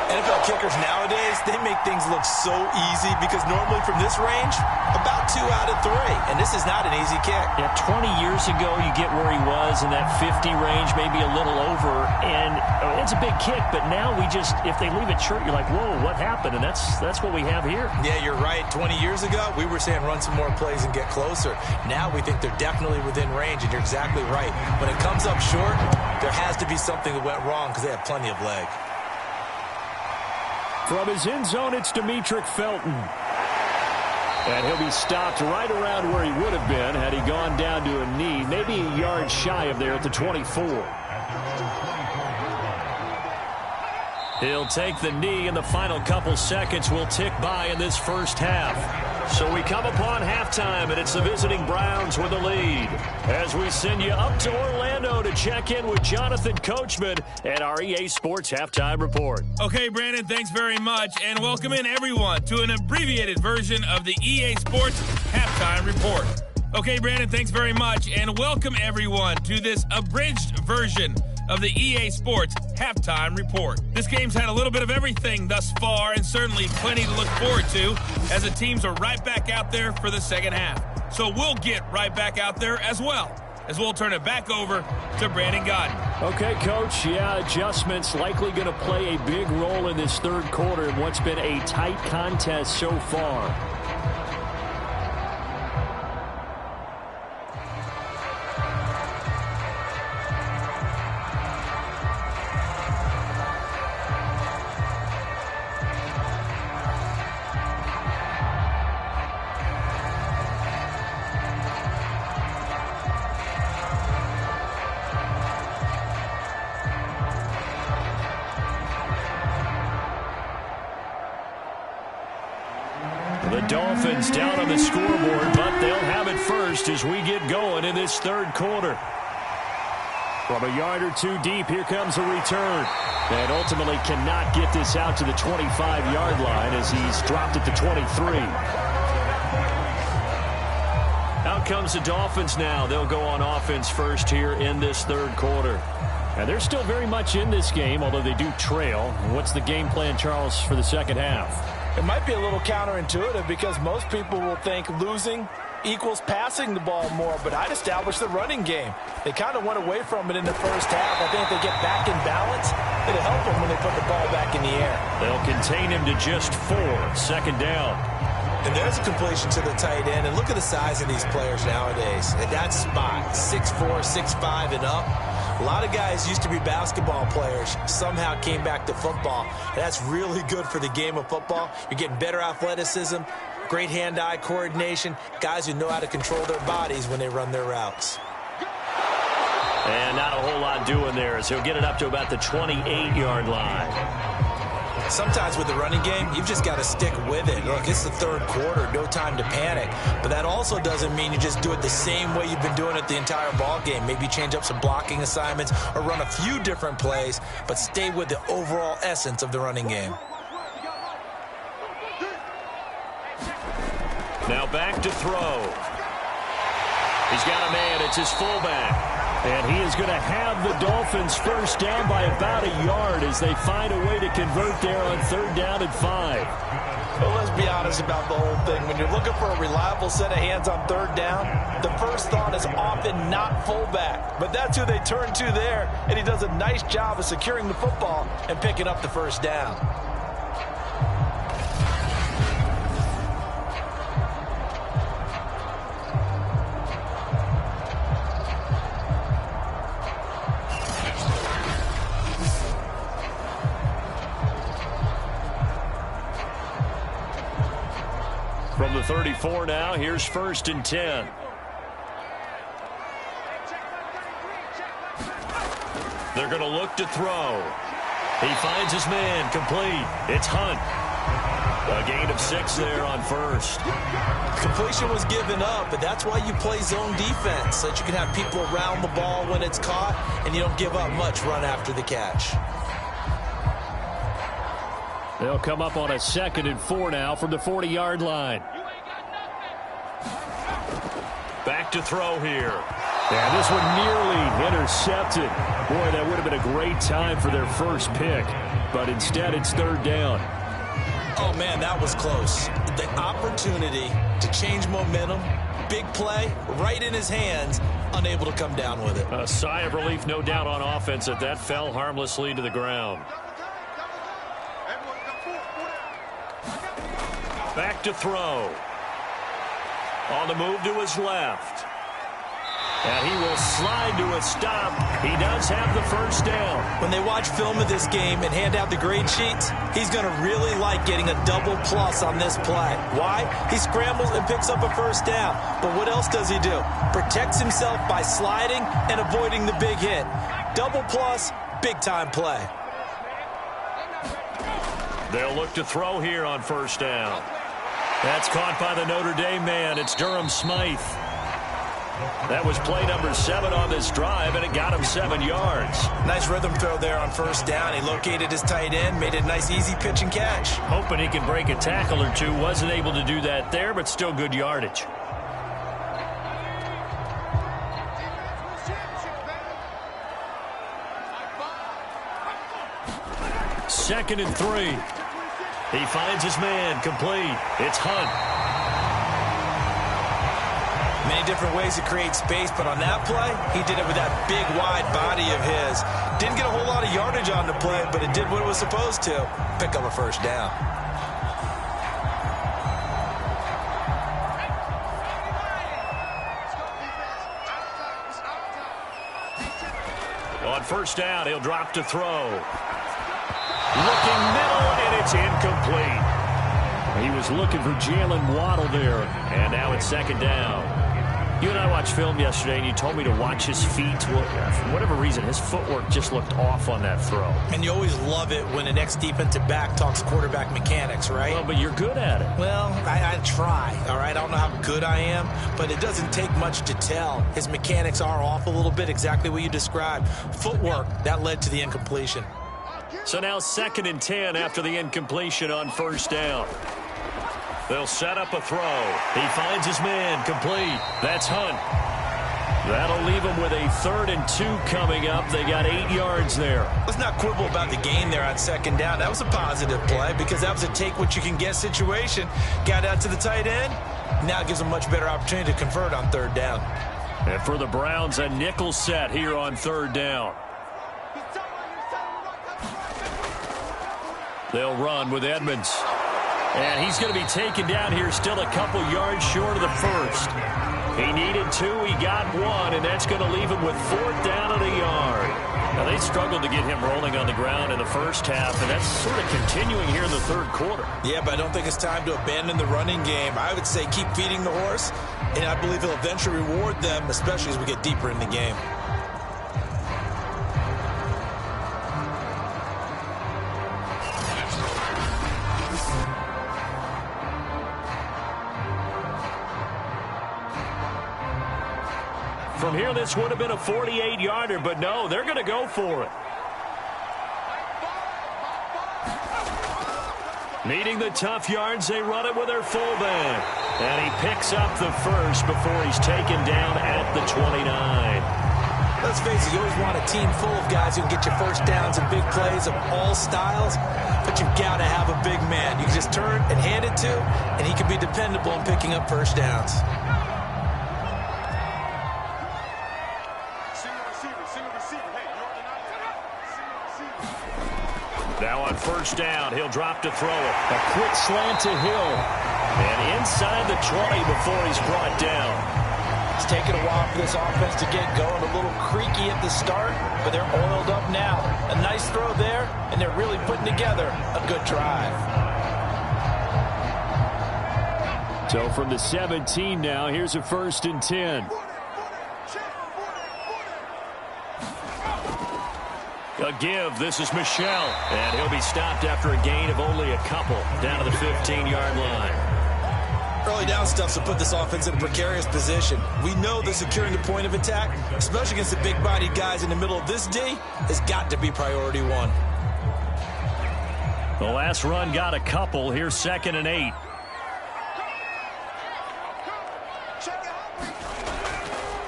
NFL kickers nowadays, they make things look so easy because normally from this range, about 2 out of 3. And this is not an easy kick. Yeah, 20 years ago, you get where he was in that 50 range, maybe a little over. And it's a big kick, but now we just, if they leave it short, you're like, whoa, what happened? And that's what we have here. Yeah, you're right. 20 years ago, we were saying run some more plays and get closer. Now we think they're definitely within range, and you're exactly right. When it comes up short, there has to be something that went wrong because they have plenty of leg. From his end zone, it's Demetric Felton. And he'll be stopped right around where he would have been had he gone down to a knee, maybe a yard shy of there at the 24. He'll take the knee, and the final couple seconds will tick by in this first half. So we come upon halftime, and it's the visiting Browns with the lead. As we send you up to Orlando to check in with Jonathan Coachman at our EA Sports Halftime Report. Okay, Brandon, thanks very much, and welcome in everyone to an abbreviated version of the EA Sports Halftime Report. Okay, Brandon, thanks very much, and welcome everyone to this abridged version of the EA Sports Halftime Report. This game's had a little bit of everything thus far, and certainly plenty to look forward to as the teams are right back out there for the second half. So we'll get right back out there as well, as we'll turn it back over to Brandon Gaudin. Okay, Coach, yeah, adjustments likely going to play a big role in this third quarter in what's been a tight contest so far. Dolphins down on the scoreboard, but they'll have it first as we get going in this third quarter. From a yard or 2 deep, here comes a return. And ultimately cannot get this out to the 25-yard line as he's dropped at the 23. Out comes the Dolphins now. They'll go on offense first here in this third quarter. And they're still very much in this game, although they do trail. What's the game plan, Charles, for the second half? It might be a little counterintuitive because most people will think losing equals passing the ball more, but I'd establish the running game. They kind of went away from it in the first half. I think if they get back in balance, it'll help them when they put the ball back in the air. They'll contain him to just 4. 2nd down. And there's a completion to the tight end. And look at the size of these players nowadays. At that spot, 6'4", 6'5", and up. A lot of guys used to be basketball players, somehow came back to football. And that's really good for the game of football. You're getting better athleticism, great hand-eye coordination, guys who know how to control their bodies when they run their routes. And not a whole lot doing there as he'll get it up to about the 28-yard line. Sometimes with the running game, you've just got to stick with it. Look, it's the third quarter, no time to panic. But that also doesn't mean you just do it the same way you've been doing it the entire ball game. Maybe change up some blocking assignments or run a few different plays, but stay with the overall essence of the running game. Now back to throw. He's got a man. It's his fullback. And he is going to have the Dolphins first down by about a yard as they find a way to convert there on 3rd down and 5. Well, let's be honest about the whole thing. When you're looking for a reliable set of hands on 3rd down, the first thought is often not fullback. But that's who they turn to there, and he does a nice job of securing the football and picking up the first down. From the 34 now, here's 1st and 10. They're going to look to throw. He finds his man, complete. It's Hunt. A gain of 6 there on 1st. Completion was given up, but that's why you play zone defense, so that you can have people around the ball when it's caught, and you don't give up much run after the catch. They'll come up on a 2nd and 4 now from the 40-yard line. Back to throw here. And this one nearly intercepted. Boy, that would have been a great time for their first pick, but instead it's 3rd down. Oh, man, that was close. The opportunity to change momentum, big play, right in his hands, unable to come down with it. A sigh of relief, no doubt, on offense that fell harmlessly to the ground. Back to throw. On the move to his left. And he will slide to a stop. He does have the 1st down. When they watch film of this game and hand out the grade sheets, he's going to really like getting a double plus on this play. Why? He scrambles and picks up a 1st down. But what else does he do? Protects himself by sliding and avoiding the big hit. Double plus, big-time play. They'll look to throw here on 1st down. That's caught by the Notre Dame man. It's Durham Smythe. That was play number 7 on this drive, and it got him 7 yards. Nice rhythm throw there on 1st down. He located his tight end, made a nice easy pitch and catch. Hoping he can break a tackle or two. Wasn't able to do that there, but still good yardage. Second and 3. He finds his man, complete. It's Hunt. Many different ways to create space, but on that play, he did it with that big, wide body of his. Didn't get a whole lot of yardage on the play, but it did what it was supposed to. Pick up a 1st down. On 1st down, he'll drop to throw. Looking middle, and it's incomplete. He was looking for Jalen Waddle there, and now it's 2nd down. You and I watched film yesterday, and you told me to watch his feet. Well, for whatever reason, his footwork just looked off on that throw. And you always love it when the next defensive back talks quarterback mechanics, right? Well, but you're good at it. Well, I try, all right? I don't know how good I am, but it doesn't take much to tell. His mechanics are off a little bit, exactly what you described. Footwork, that led to the incompletion. So now 2nd and 10 after the incompletion on 1st down. They'll set up a throw. He finds his man, complete. That's Hunt. That'll leave him with a 3rd and 2 coming up. They got 8 yards there. Let's not quibble about the gain there on 2nd down. That was a positive play because that was a take-what-you-can-get situation. Got out to the tight end. Now it gives them a much better opportunity to convert on 3rd down. And for the Browns, a nickel set here on 3rd down. They'll run with Edmonds. And he's going to be taken down here, still a couple yards short of the 1st. He needed 2, he got 1, and that's going to leave him with 4th down and a yard. Now, they struggled to get him rolling on the ground in the 1st half, and that's sort of continuing here in the 3rd quarter. Yeah, but I don't think it's time to abandon the running game. I would say keep feeding the horse, and I believe he'll eventually reward them, especially as we get deeper in the game. From here, this would have been a 48-yarder, but no, they're going to go for it. Needing the tough yards, they run it with their fullback. And he picks up the 1st before he's taken down at the 29. Let's face it, you always want a team full of guys who can get you 1st downs and big plays of all styles, but you've got to have a big man. You can just turn and hand it to, and he can be dependable in picking up 1st downs. Now on 1st down, he'll drop to throw it. A quick slant to Hill. And inside the 20 before he's brought down. It's taken a while for this offense to get going. A little creaky at the start, but they're oiled up now. A nice throw there, and they're really putting together a good drive. So from the 17 now, here's a 1st and 10. A give. This is Michel. And he'll be stopped after a gain of only a couple down to the 15-yard line. Early down stuff to put this offense in a precarious position. We know that securing the point of attack, especially against the big-bodied guys in the middle of this D, has got to be priority one. The last run got a couple. Here's 2nd and 8.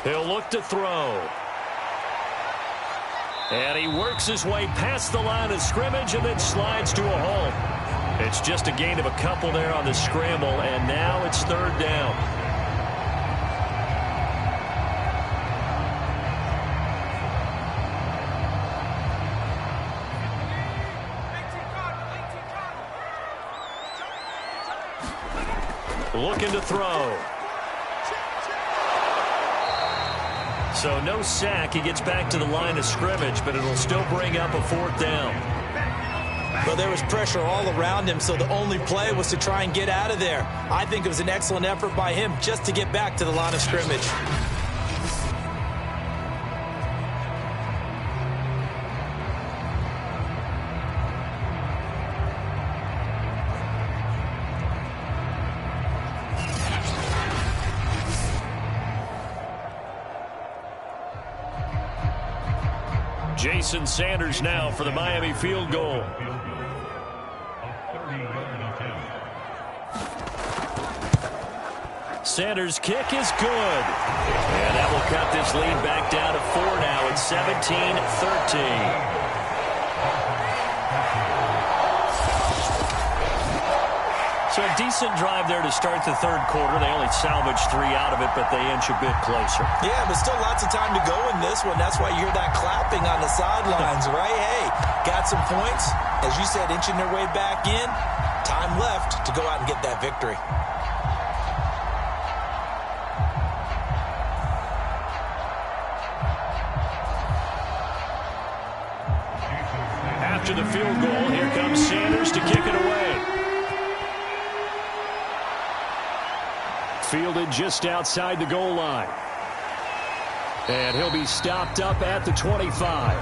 He'll look to throw. And he works his way past the line of scrimmage and then slides to a halt. It's just a gain of a couple there on the scramble, and now it's 3rd down. Looking to throw. So no sack. He gets back to the line of scrimmage, but it'll still bring up a 4th down. Well, there was pressure all around him, so the only play was to try and get out of there. I think it was an excellent effort by him just to get back to the line of scrimmage. Jason Sanders now for the Miami field goal. Sanders' kick is good. And that will cut this lead back down to 4 now. It's 17-13. So a decent drive there to start the 3rd quarter. They only salvaged 3 out of it, but they inch a bit closer. Yeah, but still lots of time to go in this one. That's why you hear that clapping on the sidelines, right? Hey, got some points. As you said, inching their way back in. Time left to go out and get that victory. After the field goal, here comes Sanders to kick it away. Fielded just outside the goal line. And he'll be stopped up at the 25.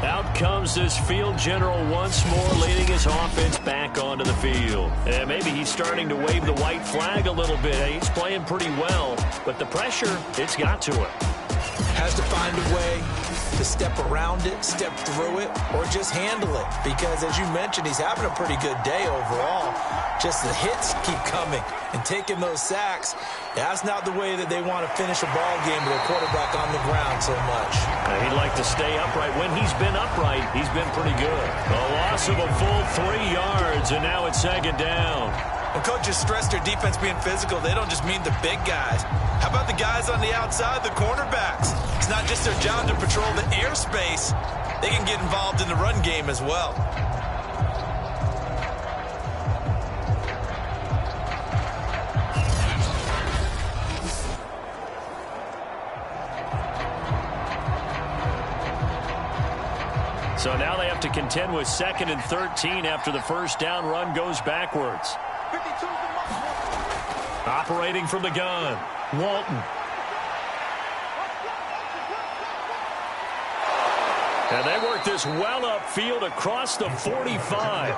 Out comes this field general once more, leading his offense back onto the field. And maybe he's starting to wave the white flag a little bit. He's playing pretty well, but the pressure, it's got to him. Has to find a way to step around it, step through it, or just handle it. Because, as you mentioned, he's having a pretty good day overall. Just the hits keep coming and taking those sacks. That's not the way that they want to finish a ball game with a quarterback on the ground so much. He'd like to stay upright. When he's been upright, he's been pretty good. A loss of a full 3 yards, and now it's 2nd down. When coaches stress their defense being physical, they don't just mean the big guys. How about the guys on the outside, the cornerbacks? It's not just their job to patrol the airspace. They can get involved in the run game as well. So now they have to contend with 2nd and 13 after the 1st down run goes backwards. Operating from the gun, Walton. And they work this well upfield across the 45.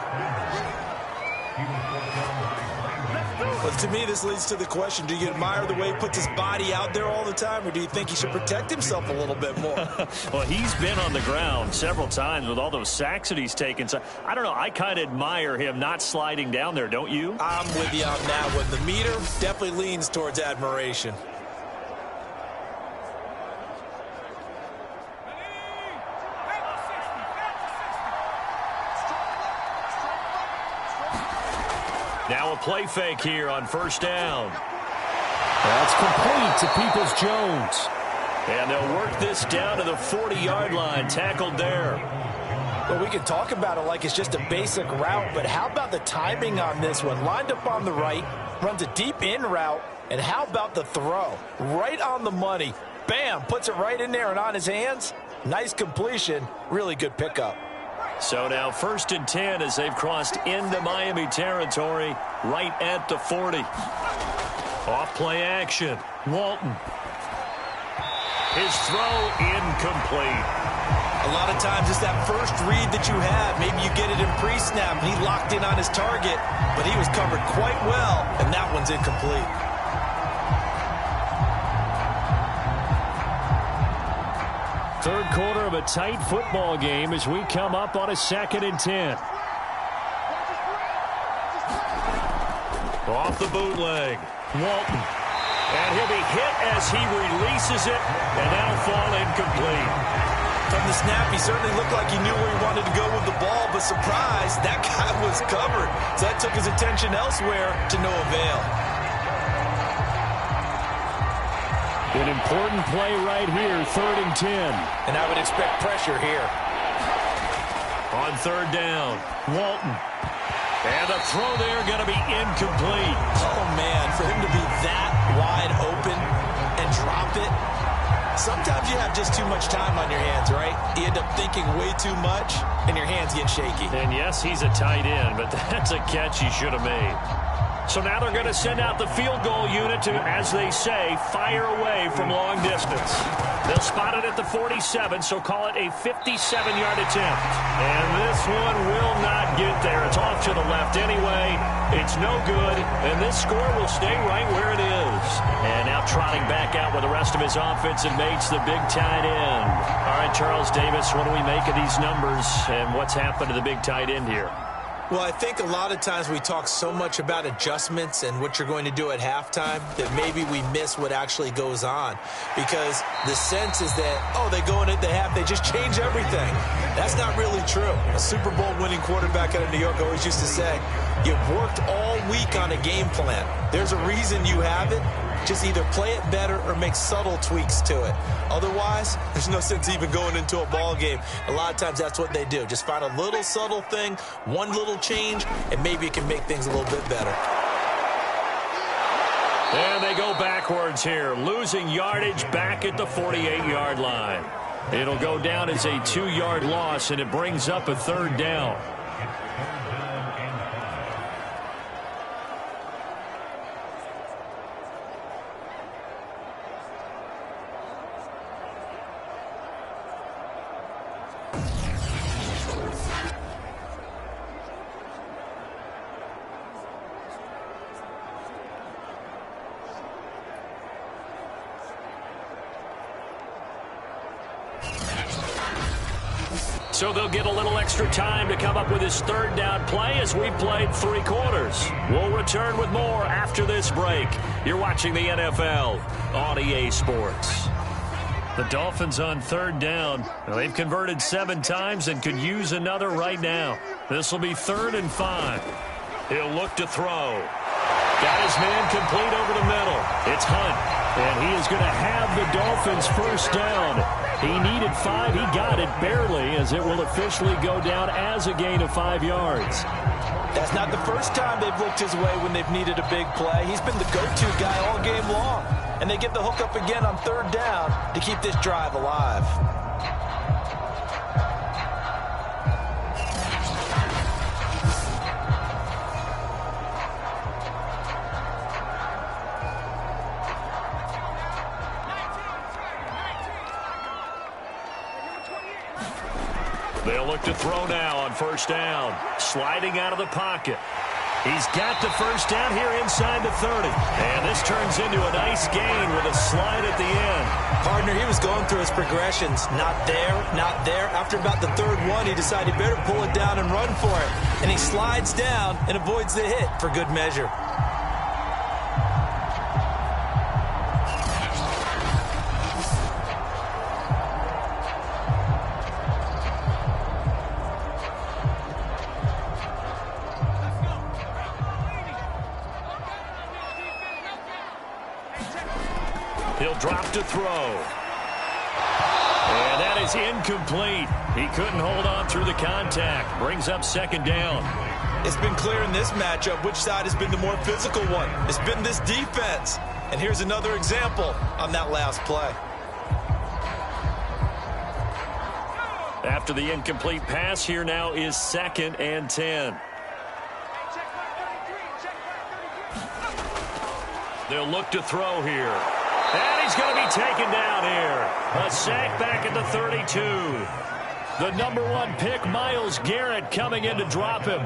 But to me, this leads to the question, do you admire the way he puts his body out there all the time, or do you think he should protect himself a little bit more? Well, he's been on the ground several times with all those sacks that he's taken. So I don't know. I kind of admire him not sliding down there, don't you? I'm with you on that one. The meter definitely leans towards admiration. Now a play fake here on 1st down. That's complete to Peoples-Jones. And they'll work this down to the 40-yard line, tackled there. Well, we can talk about it like it's just a basic route, but how about the timing on this one? Lined up on the right, runs a deep in route, and how about the throw? Right on the money. Bam, puts it right in there and on his hands. Nice completion, really good pickup. So now 1st and 10 as they've crossed into Miami territory right at the 40. Off play action. Walton. His throw incomplete. A lot of times it's that first read that you have. Maybe you get it in pre-snap and he locked in on his target, but he was covered quite well, and that one's incomplete. Third quarter of a tight football game as we come up on a 2nd and 10. Off the bootleg. Walton. And he'll be hit as he releases it, and that'll fall incomplete. From the snap, he certainly looked like he knew where he wanted to go with the ball, but surprise, that guy was covered. So that took his attention elsewhere to no avail. An important play right here, 3rd and 10. And I would expect pressure here. On 3rd down, Walton. And the throw there going to be incomplete. Oh, man, for him to be that wide open and drop it. Sometimes you have just too much time on your hands, right? You end up thinking way too much, and your hands get shaky. And yes, he's a tight end, but that's a catch he should have made. So now they're going to send out the field goal unit to, as they say, fire away from long distance. They'll spot it at the 47, so call it a 57-yard attempt. And this one will not get there. It's off to the left anyway. It's no good, and this score will stay right where it is. And now trotting back out with the rest of his offensive mates, the big tight end. All right, Charles Davis, what do we make of these numbers, and what's happened to the big tight end here? Well, I think a lot of times we talk so much about adjustments and what you're going to do at halftime that maybe we miss what actually goes on. Because the sense is that, oh, they go in at the half, they just change everything. That's not really true. A Super Bowl winning quarterback out of New York always used to say, you've worked all week on a game plan. There's a reason you have it. Just either play it better or make subtle tweaks to it. Otherwise, there's no sense even going into a ball game. A lot of times that's what they do. Just find a little subtle thing, one little change, and maybe it can make things a little bit better. And they go backwards here, losing yardage back at the 48-yard line. It'll go down as a 2-yard loss, and it brings up a 3rd down. So they'll get a little extra time to come up with his 3rd down play as we've played 3 quarters. We'll return with more after this break. You're watching the NFL on EA Sports. The Dolphins on 3rd down. They've converted 7 times and could use another right now. This will be 3rd and 5. He'll look to throw. Got his man complete over the middle. It's Hunt. And he is going to have the Dolphins' 1st down. He needed 5. He got it barely, as it will officially go down as a gain of 5 yards. That's not the first time they've looked his way when they've needed a big play. He's been the go-to guy all game long. And they get the hook up again on 3rd down to keep this drive alive. They'll look to throw now on 1st down. Sliding out of the pocket. He's got the 1st down here inside the 30. And this turns into a nice gain with a slide at the end. Partner, he was going through his progressions. Not there, not there. After about the 3rd one, he decided he better pull it down and run for it. And he slides down and avoids the hit for good measure. He'll drop to throw. And that is incomplete. He couldn't hold on through the contact. Brings up 2nd down. It's been clear in this matchup which side has been the more physical one. It's been this defense. And here's another example on that last play. After the incomplete pass, here now is 2nd and 10. They'll look to throw here. And he's going to be taken down here. A sack back at the 32. The number 1 pick, Myles Garrett, coming in to drop him.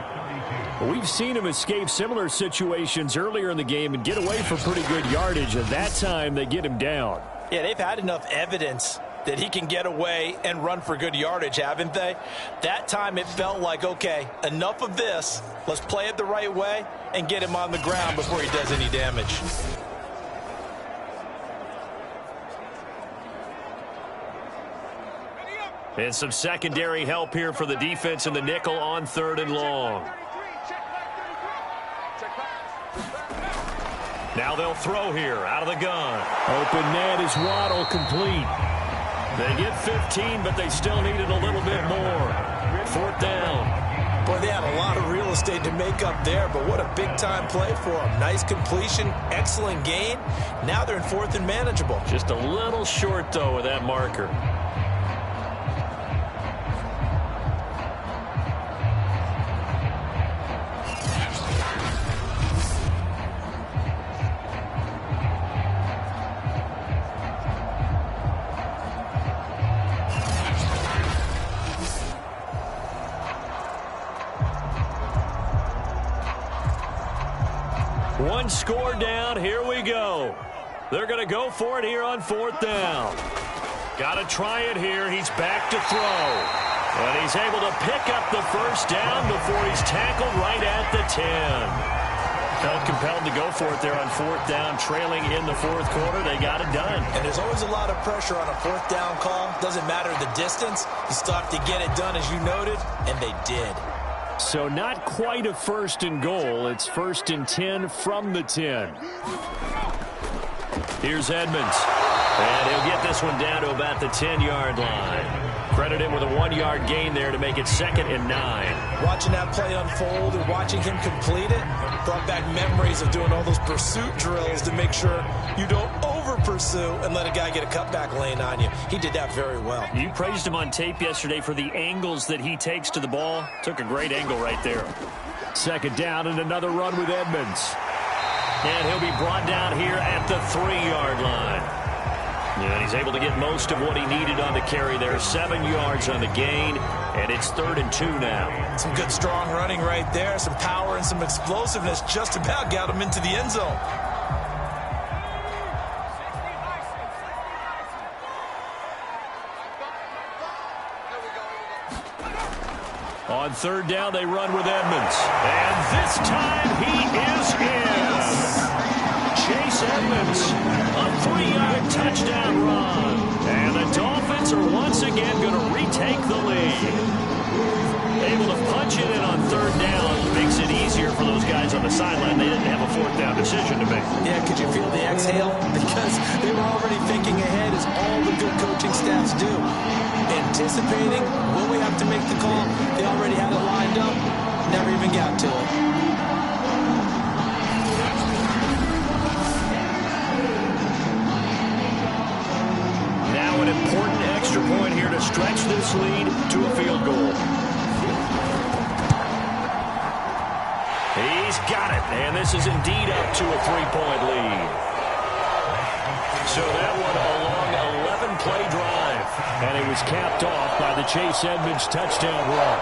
We've seen him escape similar situations earlier in the game and get away for pretty good yardage, and that time they get him down. Yeah, they've had enough evidence that he can get away and run for good yardage, haven't they? That time it felt like, okay, enough of this. Let's play it the right way and get him on the ground before he does any damage. And some secondary help here for the defense in the nickel on 3rd and long. Now they'll throw here out of the gun. Open net is Waddle, complete. They get 15, but they still needed a little bit more. 4th down. Boy, they had a lot of real estate to make up there, but what a big-time play for them. Nice completion, excellent gain. Now they're in 4th and manageable. Just a little short, though, with that marker. One score down. Here we go. They're going to go for it here on 4th down. Got to try it here. He's back to throw. And he's able to pick up the 1st down before he's tackled right at the 10. Felt compelled to go for it there on 4th down, trailing in the 4th quarter. They got it done. And there's always a lot of pressure on a 4th down call. Doesn't matter the distance. You still have to get it done, as you noted, and they did. So not quite a 1st and goal. It's 1st and 10 from the 10. Here's Edmonds. And he'll get this one down to about the 10-yard line. Credit him with a 1-yard gain there to make it 2nd and 9. Watching that play unfold and watching him complete it brought back memories of doing all those pursuit drills to make sure you don't over-pursue and let a guy get a cutback lane on you. He did that very well. You praised him on tape yesterday for the angles that he takes to the ball. Took a great angle right there. 2nd down and another run with Edmonds. And he'll be brought down here at the 3-yard line. And he's able to get most of what he needed on the carry there. 7 yards on the gain, and it's 3rd and 2 now. Some good strong running right there. Some power and some explosiveness just about got him into the end zone. On 3rd down, they run with Edmonds. And this time he is in. Chase Edmonds, a 3-yard touchdown run. And the Dolphins are once again going to retake the lead. Able to punch it in on 3rd down. Makes it easier for those guys on the sideline. They didn't have a 4th down decision to make. Yeah, could you feel the exhale? Because they were already thinking ahead, as all the good coaching staffs do. Anticipating, will we have to make the call? They already had it lined up. Never even got to it. Now an important extra point here to stretch this lead to a field goal. He's got it, and this is indeed up to a 3-point lead. So that one a long 11-play drive. And it was capped off by the Chase Edmonds touchdown run.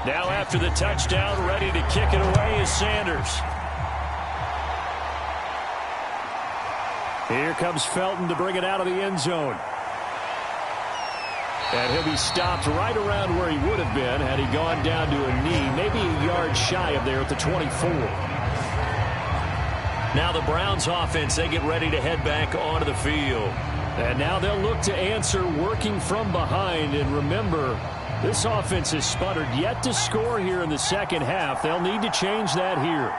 Now after the touchdown, ready to kick it away is Sanders. Here comes Felton to bring it out of the end zone. And he'll be stopped right around where he would have been had he gone down to a knee, maybe a yard shy of there at the 24. Now the Browns offense, they get ready to head back onto the field. And now they'll look to answer working from behind. And remember, This offense has sputtered yet to score here in the second half. They'll need to change that here.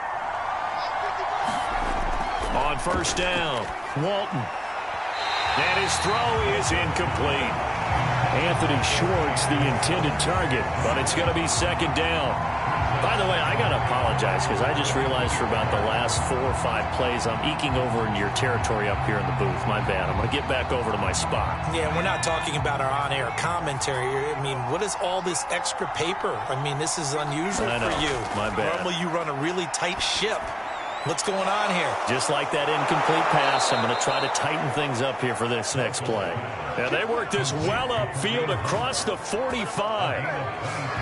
On first down, Walton. And his throw is incomplete. Anthony Schwartz, the intended target, but it's going to be second down. By the way, I got to apologize because I just realized for about the last 4 or 5 plays, I'm eking over in your territory up here in the booth. My bad. I'm going to get back over to my spot. Yeah, we're not talking about our on-air commentary here. I mean, what is all this extra paper? I mean, this is unusual for you. My bad. Normally you run a really tight ship. What's going on here? Just like that incomplete pass, I'm going to try to tighten things up here for this next play. And they work this well upfield across the 45.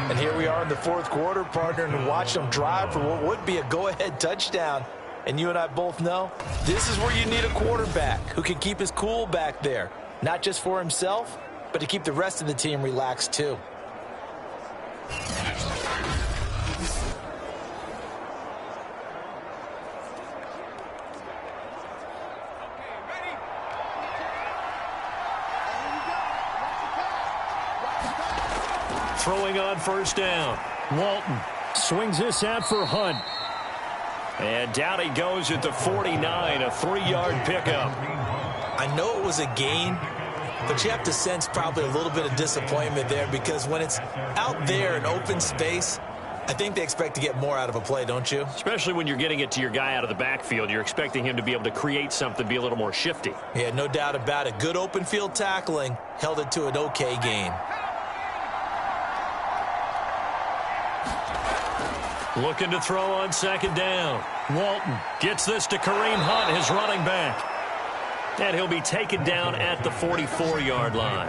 And here we are in the fourth quarter, partner, and watch them drive for what would be a go-ahead touchdown. And you and I both know this is where you need a quarterback who can keep his cool back there. Not just for himself, but to keep the rest of the team relaxed too. Throwing on first down. Walton swings this out for Hunt. And down he goes at the 49, a 3-yard pickup. I know it was a gain, but you have to sense probably a little bit of disappointment there because when it's out there in open space, I think they expect to get more out of a play, don't you? Especially when you're getting it to your guy out of the backfield. You're expecting him to be able to create something, be a little more shifty. Yeah, no doubt about it. Good open field tackling held it to an okay gain. Looking to throw on second down. Walton gets this to Kareem Hunt, his running back. And he'll be taken down at the 44-yard line.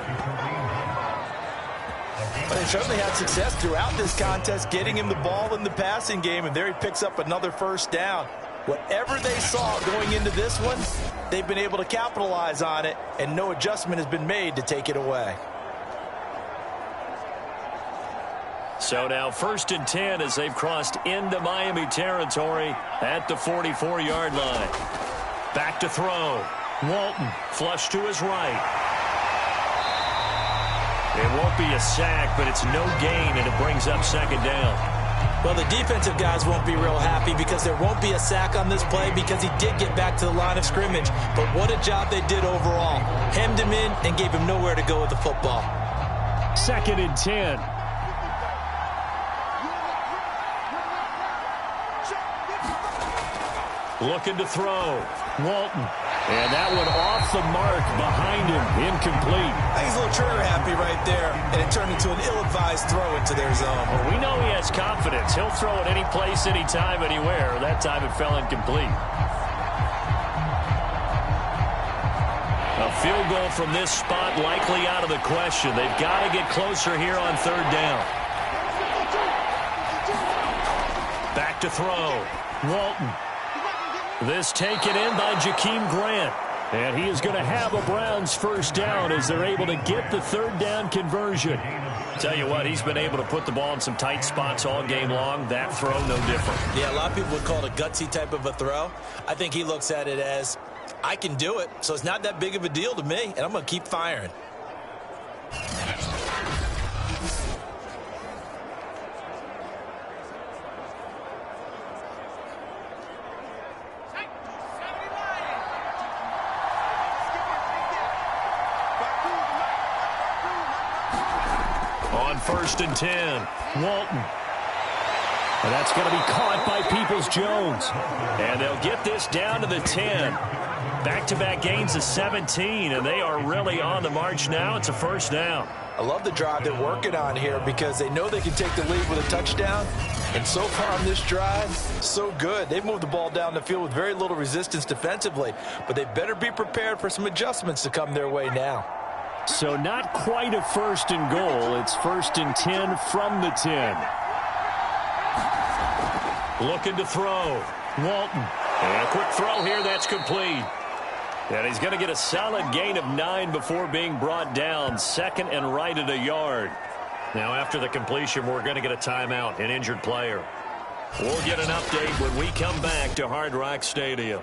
But they certainly had success throughout this contest, getting him the ball in the passing game, and there he picks up another first down. Whatever they saw going into this one, they've been able to capitalize on it, and no adjustment has been made to take it away. So now 1st and 10 as they've crossed into Miami territory at the 44-yard line. Back to throw. Walton flush to his right. It won't be a sack, but it's no gain, and it brings up second down. Well, the defensive guys won't be real happy because there won't be a sack on this play because he did get back to the line of scrimmage. But what a job they did overall. Hemmed him in and gave him nowhere to go with the football. 2nd and 10. Looking to throw. Walton. And that one off the mark behind him. Incomplete. I think he's a little trigger happy right there, and it turned into an ill-advised throw into their zone. Well, we know he has confidence. He'll throw it any place, anytime, anywhere. That time it fell incomplete. A field goal from this spot likely out of the question. They've got to get closer here on 3rd down. Back to throw. Walton. This taken in by Jakeem Grant. And he is going to have a Browns first down as they're able to get the 3rd down conversion. Tell you what, he's been able to put the ball in some tight spots all game long. That throw, no different. Yeah, a lot of people would call it a gutsy type of a throw. I think he looks at it as, I can do it, so it's not that big of a deal to me, and I'm going to keep firing. On 1st and 10, Walton. And that's going to be caught by Peoples-Jones. And they'll get this down to the 10. Back-to-back gains of 17, and they are really on the march now. It's a first down. I love the drive they're working on here because they know they can take the lead with a touchdown. And so far on this drive, so good. They've moved the ball down the field with very little resistance defensively, but they better be prepared for some adjustments to come their way now. So not quite a 1st and goal. It's 1st and 10 from the 10. Looking to throw. Walton. And a quick throw here. That's complete. And he's going to get a solid gain of 9 before being brought down. 2nd and right at a yard. Now after the completion, we're going to get a timeout, an injured player. We'll get an update when we come back to Hard Rock Stadium.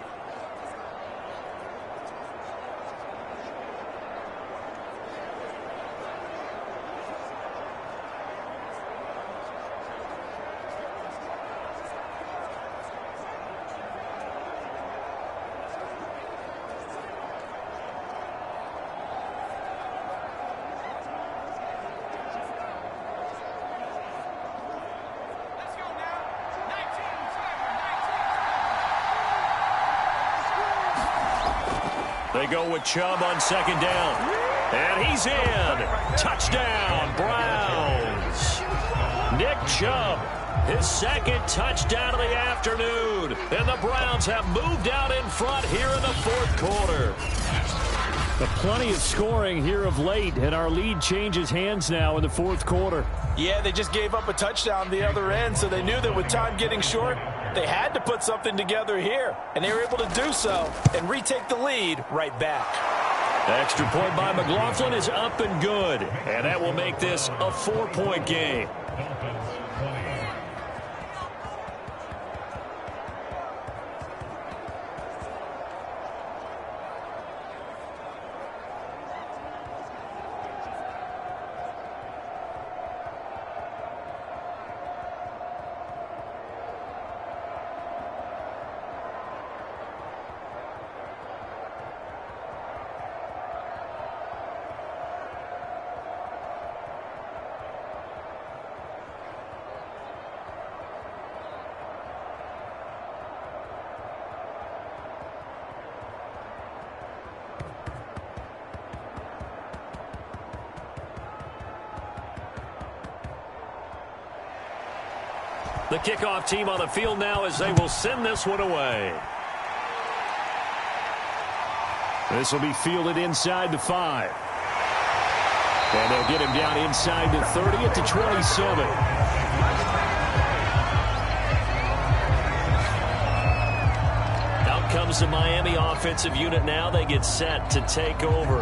They go with Chubb on second down. And he's in. Touchdown, Browns. Nick Chubb, his second touchdown of the afternoon. And the Browns have moved out in front here in the fourth quarter. Plenty of scoring here of late, and our lead changes hands now in the fourth quarter. Yeah, they just gave up a touchdown the other end, so they knew that with time getting short, they had to put something together here. And they were able to do so and retake the lead right back. The extra point by McLaughlin is up and good. And that will make this a 4-point game. The kickoff team on the field now as they will send this one away. This will be fielded inside the 5. And they'll get him down inside the 30 at the 27. Out comes the Miami offensive unit now. They get set to take over.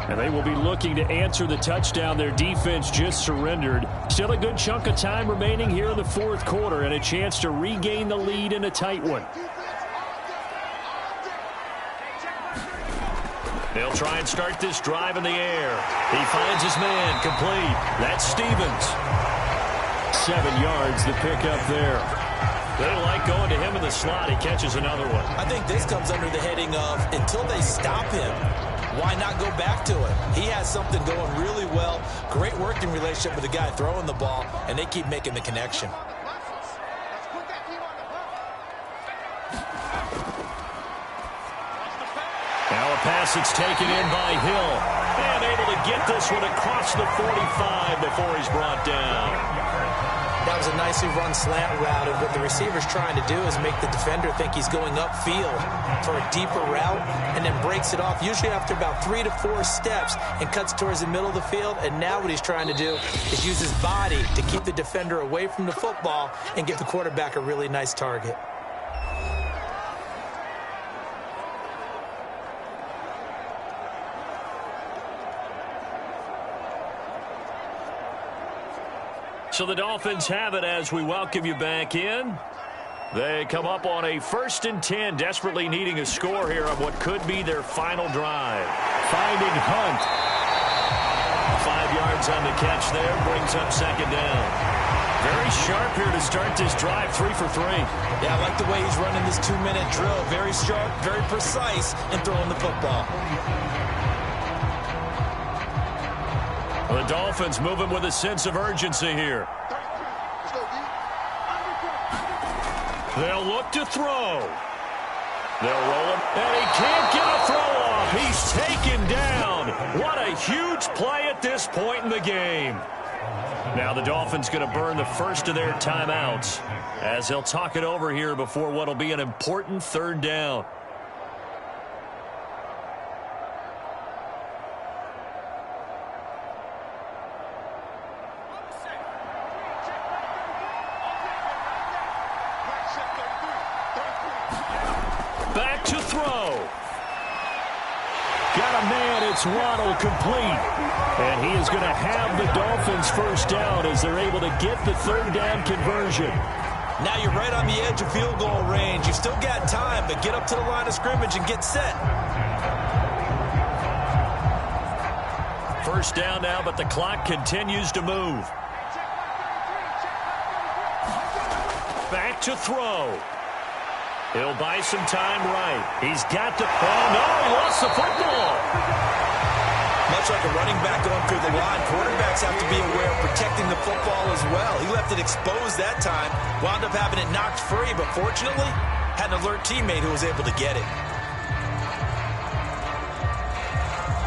And they will be looking to answer the touchdown their defense just surrendered. Still a good chunk of time remaining here in the fourth quarter and a chance to regain the lead in a tight one. They'll try and start this drive in the air. He finds his man complete. That's Stevens. 7 yards the pickup there. They like going to him in the slot. He catches another one. I think this comes under the heading of until they stop him, why not go back to it? He has something going really well. Great working relationship with the guy throwing the ball, and they keep making the connection. Now a pass that's taken in by Hill. And able to get this one across the 45 before he's brought down. That was a nicely run slant route, and what the receiver's trying to do is make the defender think he's going upfield for a deeper route and then breaks it off, usually after about 3 to 4 steps, and cuts towards the middle of the field. And now what he's trying to do is use his body to keep the defender away from the football and give the quarterback a really nice target. So the Dolphins have it as we welcome you back in. They come up on a 1st and 10, desperately needing a score here on what could be their final drive. Finding Hunt. 5 yards on the catch there, brings up second down. Very sharp here to start this drive, 3 for 3. Yeah, I like the way he's running this 2-minute drill. Very sharp, very precise in throwing the football. The Dolphins moving with a sense of urgency here. They'll look to throw. They'll roll him, and he can't get a throw off. He's taken down. What a huge play at this point in the game. Now the Dolphins going to burn the first of their timeouts as they'll talk it over here before what will be an important 3rd down. Back to throw. Got a man, it's Waddle, complete. And he is going to have the Dolphins first down as they're able to get the 3rd down conversion. Now you're right on the edge of field goal range. You've still got time, but get up to the line of scrimmage and get set. First down now, but the clock continues to move. Back to throw. He'll buy some time right. He's got to... Oh, no, he lost the football. Much like a running back going through the line, quarterbacks have to be aware of protecting the football as well. He left it exposed that time, wound up having it knocked free, but fortunately, had an alert teammate who was able to get it.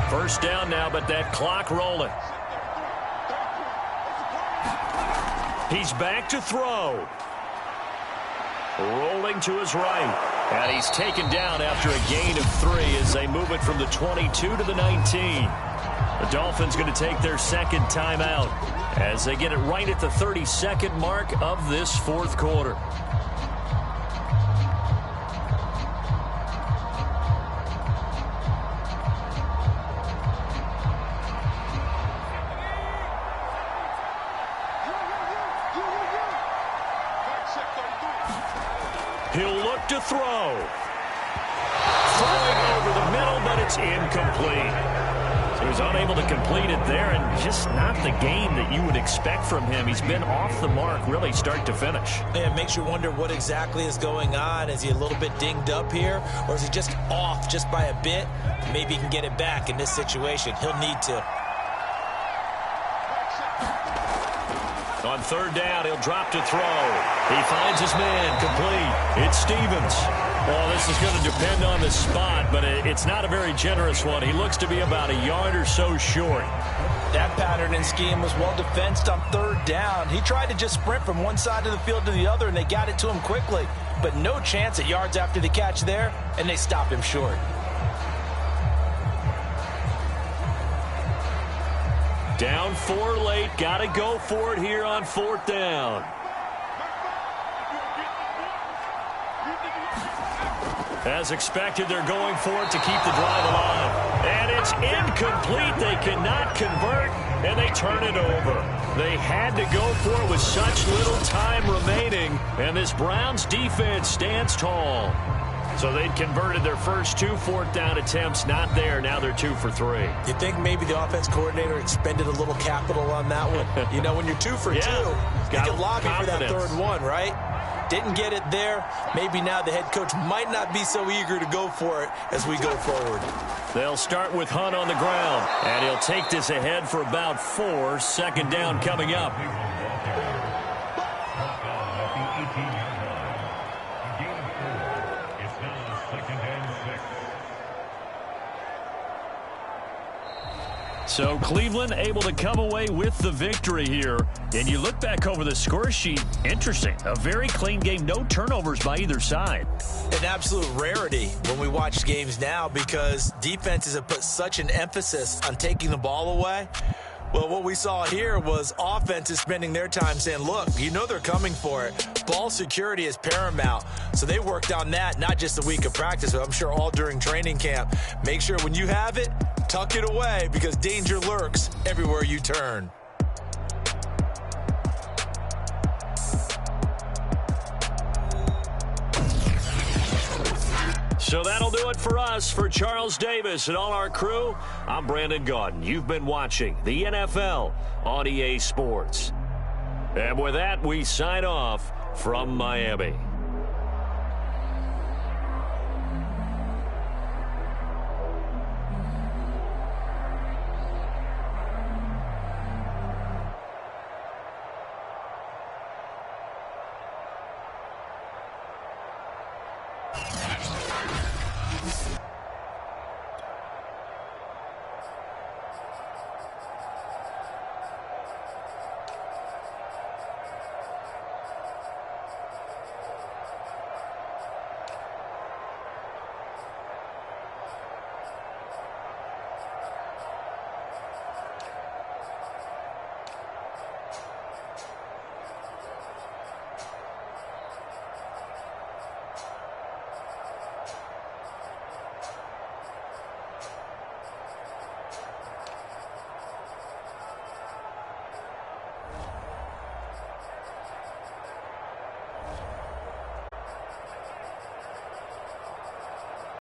First down now, but that clock rolling. He's back to throw. Rolling to his right. And he's taken down after a gain of 3 as they move it from the 22 to the 19. The Dolphins going to take their second timeout as they get it right at the 32nd mark of this fourth quarter. He'll look to throw. Throwing over the middle, but it's incomplete. So he's unable to complete it there, and just not the game that you would expect from him. He's been off the mark really start to finish. Yeah, it makes you wonder what exactly is going on. Is he a little bit dinged up here, or is he just off just by a bit? Maybe he can get it back in this situation. He'll need to. On third down, he'll drop to throw. He finds his man, complete. It's Stevens. Well, this is going to depend on the spot, but it's not a very generous one. He looks to be about a yard or so short. That pattern and scheme was well defensed on third down. He tried to just sprint from one side of the field to the other, and they got it to him quickly. But no chance at yards after the catch there, and they stop him short. Down 4 late. Got to go for it here on fourth down. As expected, they're going for it to keep the drive alive. And it's incomplete. They cannot convert, and they turn it over. They had to go for it with such little time remaining, and this Browns defense stands tall. So they'd converted their first 2 fourth down attempts. Not there. Now they're 2 for 3. You think maybe the offense coordinator expended a little capital on that one? You know, when you're 2 for 2, you can lobby for that third one, right? Didn't get it there. Maybe now the head coach might not be so eager to go for it as we go forward. They'll start with Hunt on the ground, and he'll take this ahead for about 4. Second down coming up. So Cleveland able to come away with the victory here. And you look back over the score sheet, interesting. A very clean game, no turnovers by either side. An absolute rarity when we watch games now because defenses have put such an emphasis on taking the ball away. Well, what we saw here was offenses spending their time saying, look, you know they're coming for it. Ball security is paramount. So they worked on that, not just a week of practice, but I'm sure all during training camp. Make sure when you have it, tuck it away because danger lurks everywhere you turn. So that'll do it for us. For Charles Davis and all our crew, I'm Brandon Gaudin. You've been watching the NFL on EA Sports. And with that, we sign off from Miami.